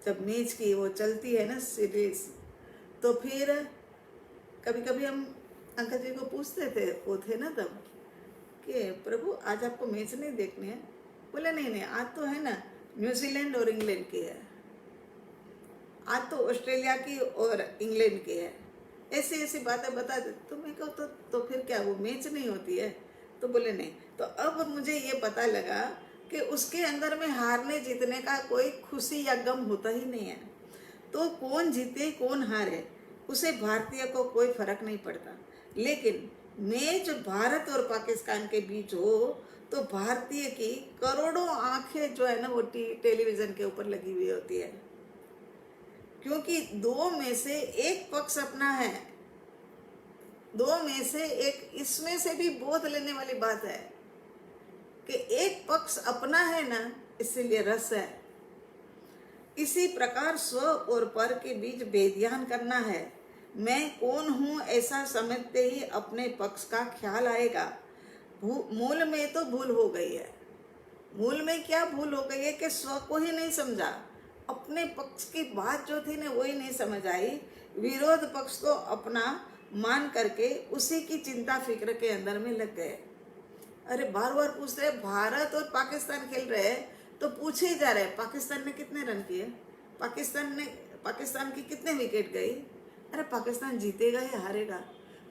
जब मैच की वो चलती है ना सीरीज, तो फिर कभी कभी हम अंकल जी को पूछते थे, वो थे ना तब, कि प्रभु आज आपको मैच नहीं देखने है? बोले नहीं नहीं, आज तो है ना न्यूजीलैंड और इंग्लैंड की है, आज तो ऑस्ट्रेलिया की और इंग्लैंड की है। ऐसी ऐसी बातें बता दे। तो मैं कहूँ तो फिर क्या वो मैच नहीं होती है? तो बोले नहीं। तो अब मुझे ये पता लगा कि उसके अंदर में हारने जीतने का कोई खुशी या गम होता ही नहीं है। तो कौन जीते कौन हारे उसे भारतीय को कोई फर्क नहीं पड़ता। लेकिन मैच भारत और पाकिस्तान के बीच हो तो भारतीय की करोड़ों आंखें जो है ना वो टेलीविजन के ऊपर लगी हुई होती है। क्योंकि दो में से एक पक्ष अपना है, दो में से एक, इसमें से भी बोध लेने वाली बात है कि एक पक्ष अपना है ना, इसीलिए रस है। इसी प्रकार स्व और पर के बीच भेदज्ञान करना है। मैं कौन हूं ऐसा समझते ही अपने पक्ष का ख्याल आएगा। मूल में तो भूल हो गई है। मूल में क्या भूल हो गई है कि स्व को ही नहीं समझा, अपने पक्ष की बात जो थी ना वही नहीं समझ आई। विरोध पक्ष को अपना मान करके उसी की चिंता फिक्र के अंदर में लग गए। अरे बार बार पूछ रहे, भारत और पाकिस्तान खेल रहे हैं तो पूछे ही जा रहे हैं पाकिस्तान ने कितने रन किए, पाकिस्तान की कितने विकेट गई। अरे पाकिस्तान जीतेगा या हारेगा?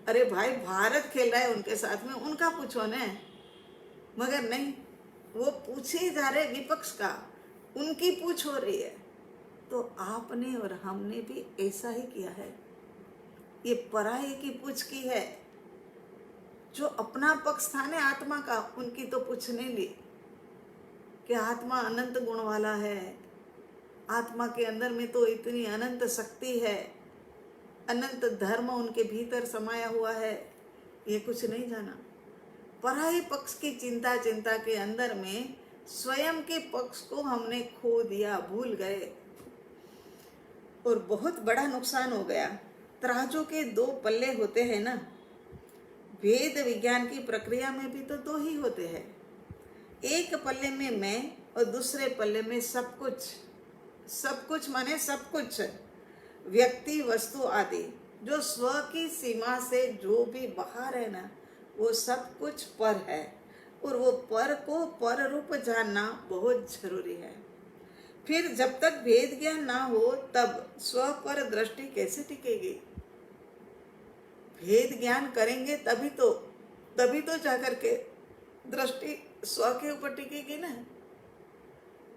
अरे भाई भारत खेल रहा है उनके साथ में, उनका पूछो न। मगर नहीं, वो पूछे ही जा रहे विपक्ष का, उनकी पूछ हो रही है। तो आपने और हमने भी ऐसा ही किया है। ये पराये की पूछ की है। जो अपना पक्ष था ना आत्मा का, उनकी तो पूछ नहीं ली कि आत्मा अनंत गुण वाला है, आत्मा के अंदर में तो इतनी अनंत शक्ति है, अनंत धर्म उनके भीतर समाया हुआ है। ये कुछ नहीं जाना। पराये पक्ष की चिंता के अंदर में स्वयं के पक्ष को हमने खो दिया, भूल गए, और बहुत बड़ा नुकसान हो गया। तराजू के दो पल्ले होते हैं ना, वेद विज्ञान की प्रक्रिया में भी तो दो ही होते हैं। एक पल्ले में मैं और दूसरे पल्ले में सब कुछ। सब कुछ माने सब कुछ, व्यक्ति, वस्तु आदि, जो स्व की सीमा से जो भी बाहर है ना, वो सब कुछ पर है। और वो पर को पर रूप जानना बहुत जरूरी है। फिर जब तक भेद ज्ञान ना हो तब स्व पर दृष्टि कैसे टिकेगी? भेद ज्ञान करेंगे तभी तो जाकर के दृष्टि स्व के ऊपर टिकेगी ना।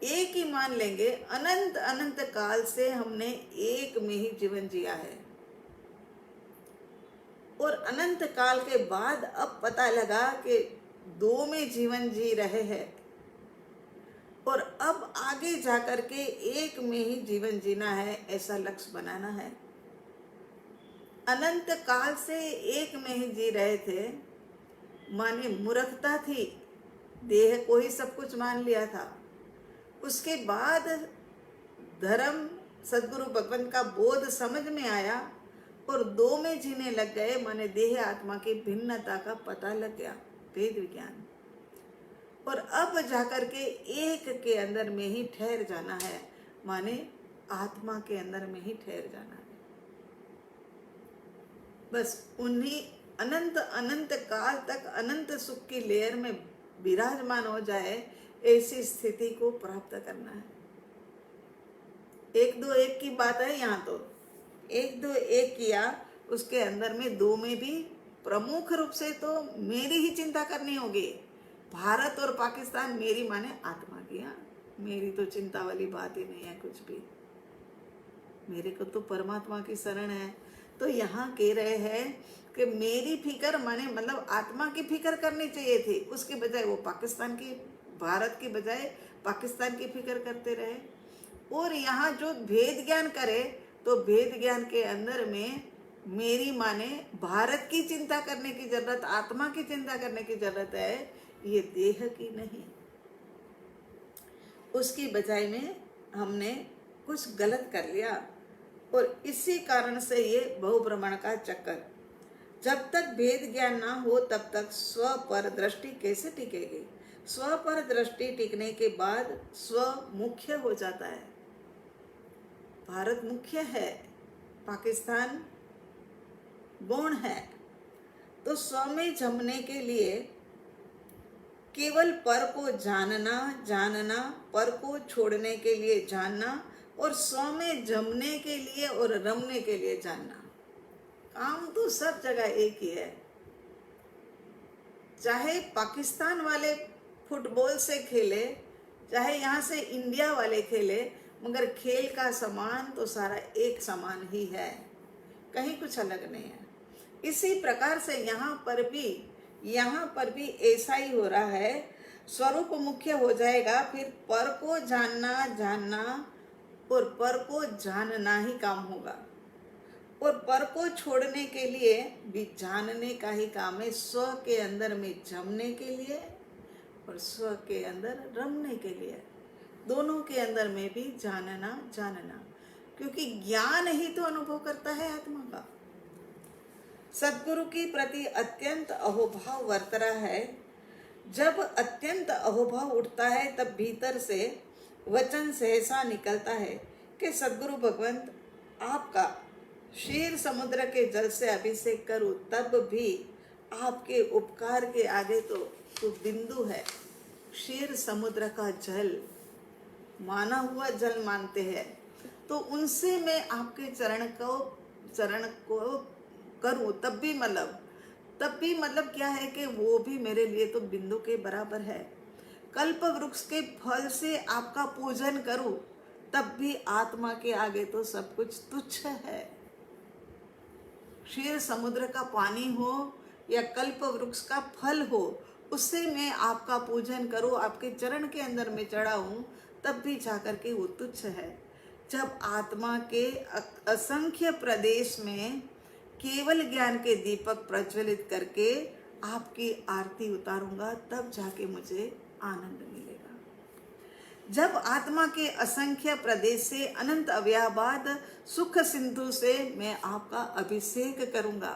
एक ही मान लेंगे, अनंत अनंत काल से हमने एक में ही जीवन जिया है, और अनंत काल के बाद अब पता लगा कि दो में जीवन जी रहे हैं, और अब आगे जाकर के एक में ही जीवन जीना है, ऐसा लक्ष्य बनाना है। अनंत काल से एक में ही जी रहे थे, माने मूर्खता थी, देह को ही सब कुछ मान लिया था। उसके बाद धर्म, सद्गुरु भगवान का बोध समझ में आया और दो में जीने लग गए, माने देह आत्मा की भिन्नता का पता लग गया, वेद विज्ञान। और अब जाकर के एक के अंदर में ही ठहर जाना है, माने आत्मा के अंदर में ही ठहर जाना है। बस उन्हीं अनंत अनंत काल तक अनंत सुख की लेयर में विराजमान हो जाए, ऐसी स्थिति को प्राप्त करना है। एक दो एक की बात है यहाँ, तो एक दो एक किया, उसके अंदर में दो में भी प्रमुख रूप से तो मेरी ही चिंता करनी होगी। भारत और पाकिस्तान मेरी माने आत्मा की, हाँ, मेरी तो चिंता वाली बात ही नहीं है कुछ भी। मेरे को तो परमात्मा की शरण है। तो यहाँ कह रहे हैं कि मेरी फिक्र माने मतलब आत्मा की फिक्र करनी चाहिए थी, उसके बजाय वो पाकिस्तान की, भारत की बजाय पाकिस्तान की फिक्र करते रहे। और यहाँ जो भेद ज्ञान करे तो भेद ज्ञान के अंदर में मेरी माने भारत की चिंता करने की जरूरत, आत्मा की चिंता करने की जरूरत है, ये देह की नहीं। उसकी बजाय में हमने कुछ गलत कर लिया, और इसी कारण से ये बहुभ्रमण का चक्कर। जब तक भेद ज्ञान ना हो तब तक स्व पर दृष्टि कैसे टिकेगी? स्व पर दृष्टि टिकने के बाद स्व मुख्य हो जाता है। भारत मुख्य है, पाकिस्तान गौण है। तो स्व में जमने के लिए केवल पर को जानना, पर को छोड़ने के लिए जानना, और स्व में जमने के लिए और रमने के लिए जानना। काम तो सब जगह एक ही है। चाहे पाकिस्तान वाले फुटबॉल से खेले, चाहे यहाँ से इंडिया वाले खेले, मगर खेल का समान तो सारा एक समान ही है, कहीं कुछ अलग नहीं है। इसी प्रकार से यहाँ पर भी ऐसा ही हो रहा है। स्वरूप मुख्य हो जाएगा, फिर पर को जानना और पर को जानना ही काम होगा। और पर को छोड़ने के लिए भी जानने का ही काम है, स्व के अंदर में जमने के लिए और स्व के अंदर रमने के लिए, दोनों के अंदर में भी जानना, क्योंकि ज्ञान ही तो अनुभव करता है आत्मा का। सद्गुरु की प्रति अत्यंत अहोभाव वर्त रहा है। जब अत्यंत अहोभाव उठता है तब भीतर से वचन सहसा निकलता है कि सद्गुरु भगवंत आपका क्षीर समुद्र के जल से अभिषेक करूं, तब भी आपके उपकार के आगे तो बिंदु है। क्षीर समुद्र का जल माना हुआ जल मानते हैं, तो उनसे मैं आपके चरण को करूं, तब भी मतलब क्या है कि वो भी मेरे लिए तो बिंदु के बराबर है। कल्प वृक्ष के फल से आपका पूजन करूं, तब भी आत्मा के आगे तो सब कुछ तुच्छ है। क्षीर समुद्र का पानी हो या कल्प वृक्ष का फल हो, उससे मैं आपका पूजन करूं, आपके चरण के अंदर में चढ़ाऊं, तब भी जाकर के वो तुच्छ है। जब आत्मा के असंख्य प्रदेश में केवल ज्ञान के दीपक प्रज्वलित करके आपकी आरती उतारूंगा, तब जाके मुझे आनंद मिलेगा। जब आत्मा के असंख्य प्रदेश से अनंत अव्याबाद सुख सिंधु से मैं आपका अभिषेक करूंगा।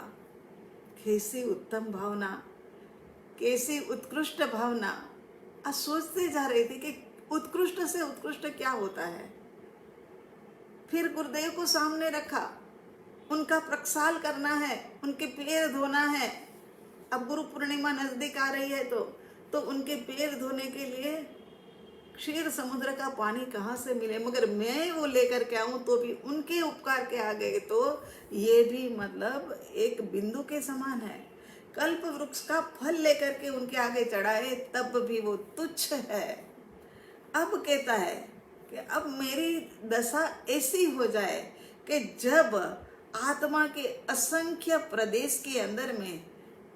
कैसी उत्तम भावना, कैसी उत्कृष्ट भावना। आज सोचते जा रहे थे कि उत्कृष्ट से उत्कृष्ट क्या होता है। फिर गुरुदेव को सामने रखा, उनका प्रक्षाल करना है, उनके पैर धोना है। अब गुरु पूर्णिमा नजदीक आ रही है तो उनके पैर धोने के लिए क्षीर समुद्र का पानी कहाँ से मिले, मगर मैं वो लेकर के आऊं तो भी उनके उपकार के आगे तो ये भी मतलब एक बिंदु के समान है। कल्प वृक्ष का फल लेकर के उनके आगे चढ़ाए, तब भी वो तुच्छ है। अब कहता है कि अब मेरी दशा ऐसी हो जाए कि जब आत्मा के असंख्य प्रदेश के अंदर में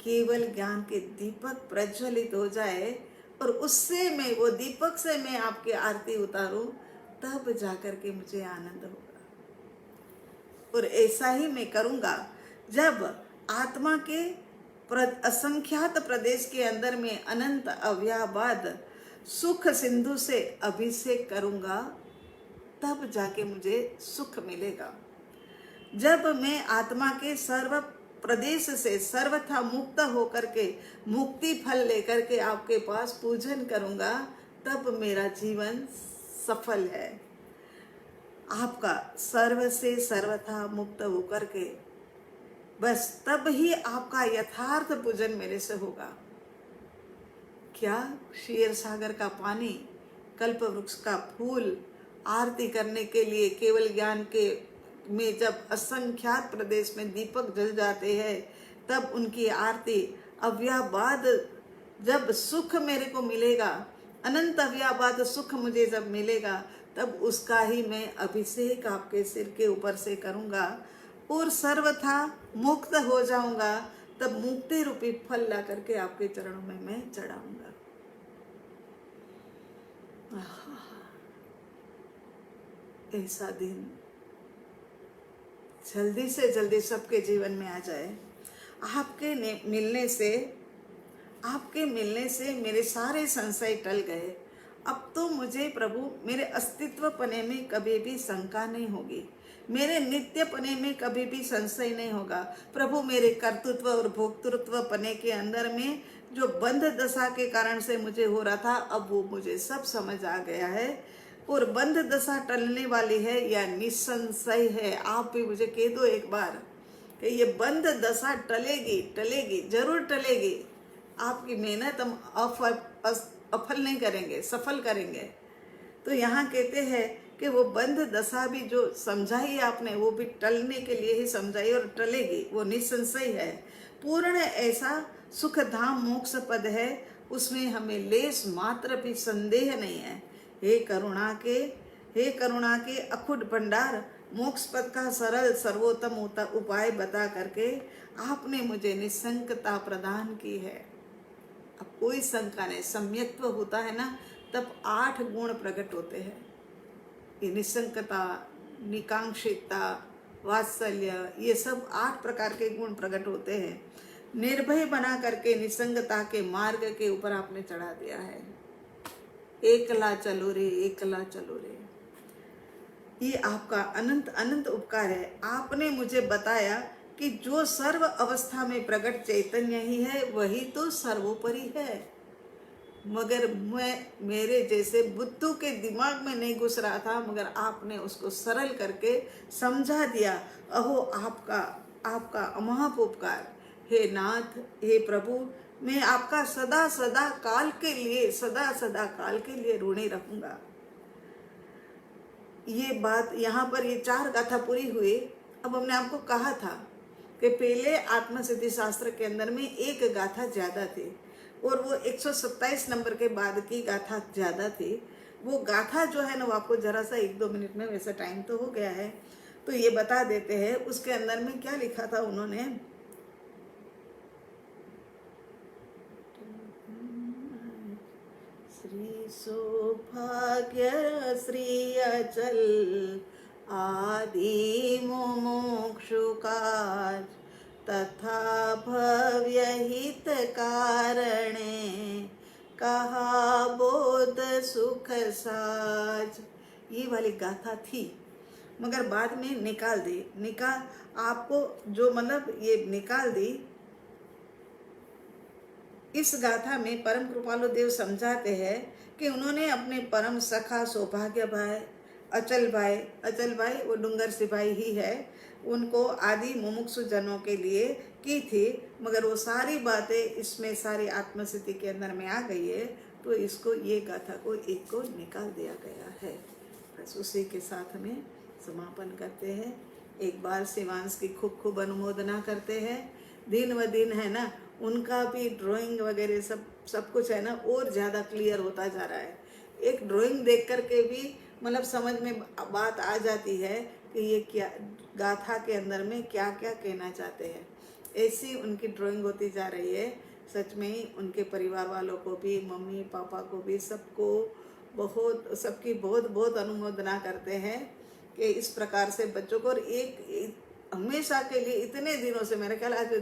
केवल ज्ञान के दीपक प्रज्वलित हो जाए और उससे मैं, वो दीपक से मैं आपकी आरती उतारूं, तब जाकर के मुझे आनंद होगा। और ऐसा ही मैं करूंगा जब आत्मा के असंख्यात प्रदेश के अंदर में अनंत अव्याबाद सुख सिंधु से अभिषेक करूंगा, तब जाके मुझे सुख मिलेगा। जब मैं आत्मा के सर्व प्रदेश से सर्वथा मुक्त होकर के मुक्ति फल लेकर के आपके पास पूजन करूंगा, तब मेरा जीवन सफल है। आपका सर्व से सर्वथा मुक्त होकर के बस तब ही आपका यथार्थ पूजन मेरे से होगा। क्या क्षीर सागर का पानी, कल्प वृक्ष का फूल आरती करने के लिए केवल ज्ञान के में जब असंख्यात प्रदेश में दीपक जल जाते हैं, तब उनकी आरती अव्याबाद जब सुख मेरे को मिलेगा, अनंत अव्याबाद सुख मुझे जब मिलेगा, तब उसका ही मैं अभिषेक आपके सिर के ऊपर से करूंगा और सर्वथा मुक्त हो जाऊंगा। तब मुक्ति रूपी फल ला करके आपके चरणों में मैं चढ़ाऊंगा। ऐसा दिन जल्दी से जल्दी सबके जीवन में आ जाए। आपके मिलने से मेरे सारे संशय टल गए। अब तो मुझे प्रभु मेरे अस्तित्व पने में कभी भी शंका नहीं होगी, मेरे नित्य पने में कभी भी संशय नहीं होगा। प्रभु मेरे कर्तृत्व और भोक्तृत्व पने के अंदर में जो बंध दशा के कारण से मुझे हो रहा था, अब वो मुझे सब समझ आ गया है और बंध दशा टलने वाली है या निसंशय है। आप भी मुझे कह दो एक बार कि ये बंध दशा टलेगी, जरूर टलेगी। आपकी मेहनत हम अफल नहीं करेंगे, सफल करेंगे। तो यहाँ कहते हैं कि वो बंध दशा भी जो समझाई आपने, वो भी टलने के लिए ही समझाई और टलेगी, वो निसंशय है। पूर्ण ऐसा सुख धाम मोक्ष पद है, उसमें हमें लेस मात्र भी संदेह नहीं है। हे करुणा के अखुट भंडार, मोक्ष पद का सरल सर्वोत्तम उपाय बता करके आपने मुझे निसंकता प्रदान की है। अब कोई शंका नहीं, सम्यक्त्व होता है ना, तब 8 गुण प्रकट होते हैं। ये निसंकता, निकांक्षितता, वात्सल्य, ये सब 8 प्रकार के गुण प्रकट होते हैं। निर्भय बना करके निसंगता के मार्ग के ऊपर आपने चढ़ा दिया है। एकला चलो रे, एकला चलो रे। ये आपका अनंत अनंत उपकार है। आपने मुझे बताया कि जो सर्व अवस्था में प्रकट चैतन्य ही है वही तो सर्वोपरि है, मगर मेरे जैसे बुद्धू के दिमाग में नहीं घुस रहा था, मगर आपने उसको सरल करके समझा दिया। अहो आपका अमोघ उपकार। हे नाथ, हे प्रभु, मैं आपका सदा सदा काल के लिए ऋणी रहूंगा। ये बात यहाँ पर ये 4 गाथा पूरी हुई। अब हमने आपको कहा था कि पहले आत्मसिद्धि शास्त्र के अंदर में एक गाथा ज्यादा थी और वो 127 नंबर के बाद की गाथा ज्यादा थी। वो गाथा जो है ना, वो आपको जरा सा 1-2 मिनट में, वैसा टाइम तो हो गया है तो ये बता देते हैं। उसके अंदर में क्या लिखा था उन्होंने, श्री सौभाग्य श्री अचल आदि मुमुक्षु काज तथा भव्य हित कारणे कहा बोध सुख साज। ये वाली गाथा थी, मगर बाद में निकाल आपको जो मतलब ये निकाल दी। इस गाथा में परम कृपालु देव समझाते हैं कि उन्होंने अपने परम सखा सौभाग्य भाई अचल भाई वो डूंगर सिपाही ही है, उनको आदि मुमुक्षु जनों के लिए की थी, मगर वो सारी बातें इसमें सारी आत्मसिद्धि के अंदर में आ गई है, तो इसको ये गाथा को एक को निकाल दिया गया है। बस उसी के साथ में समापन करते हैं। एक बार शिवांश की खूब खूब अनुमोदना करते हैं। दिन व दिन है ना, उनका भी ड्राइंग वगैरह सब कुछ है ना और ज़्यादा क्लियर होता जा रहा है। एक ड्राइंग देख करके भी मतलब समझ में बात आ जाती है कि ये क्या गाथा के अंदर में क्या क्या कहना चाहते हैं। ऐसी उनकी ड्राइंग होती जा रही है। सच में ही उनके परिवार वालों को भी, मम्मी पापा को भी, सबको सबकी बहुत बहुत अनुमोदना करते हैं कि इस प्रकार से बच्चों को, और एक हमेशा के लिए इतने दिनों से, मेरे ख्याल आज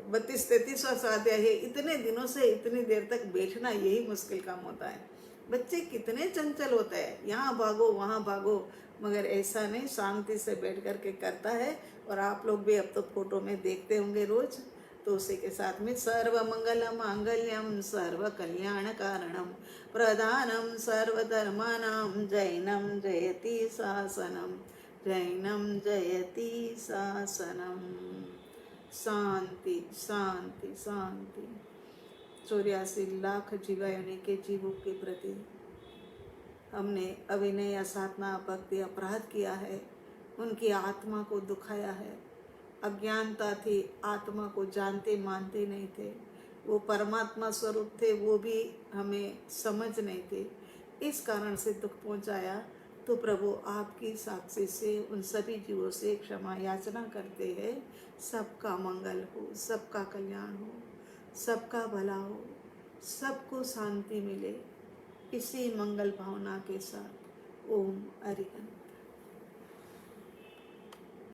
32-33 स्वाध्याय है, इतने दिनों से इतनी देर तक बैठना यही मुश्किल काम होता है। बच्चे कितने चंचल होते हैं, यहाँ भागो वहाँ भागो, मगर ऐसा नहीं, शांति से बैठ कर के करता है। और आप लोग भी अब तो फोटो में देखते होंगे रोज। तो उसी के साथ में सर्व मंगल मांगल्यम सर्व कल्याण कारणम प्रधानम सर्वधर्मानां जैनम जयति शासनम, जैनम जयति शासनम। शांति शांति शांति। 84 लाख जीवायोनि के जीवों के प्रति हमने अविनय या साधना भक्ति अपराध किया है, उनकी आत्मा को दुखाया है। अज्ञानता थी, आत्मा को जानते मानते नहीं थे, वो परमात्मा स्वरूप थे, वो भी हमें समझ नहीं थे, इस कारण से दुख पहुंचाया। तो प्रभु आपकी साक्षी से उन सभी जीवों से क्षमा याचना करते हैं। सबका मंगल हो, सबका कल्याण हो, सबका भला हो, सबको शांति मिले, इसी मंगल भावना के साथ ओम हरि।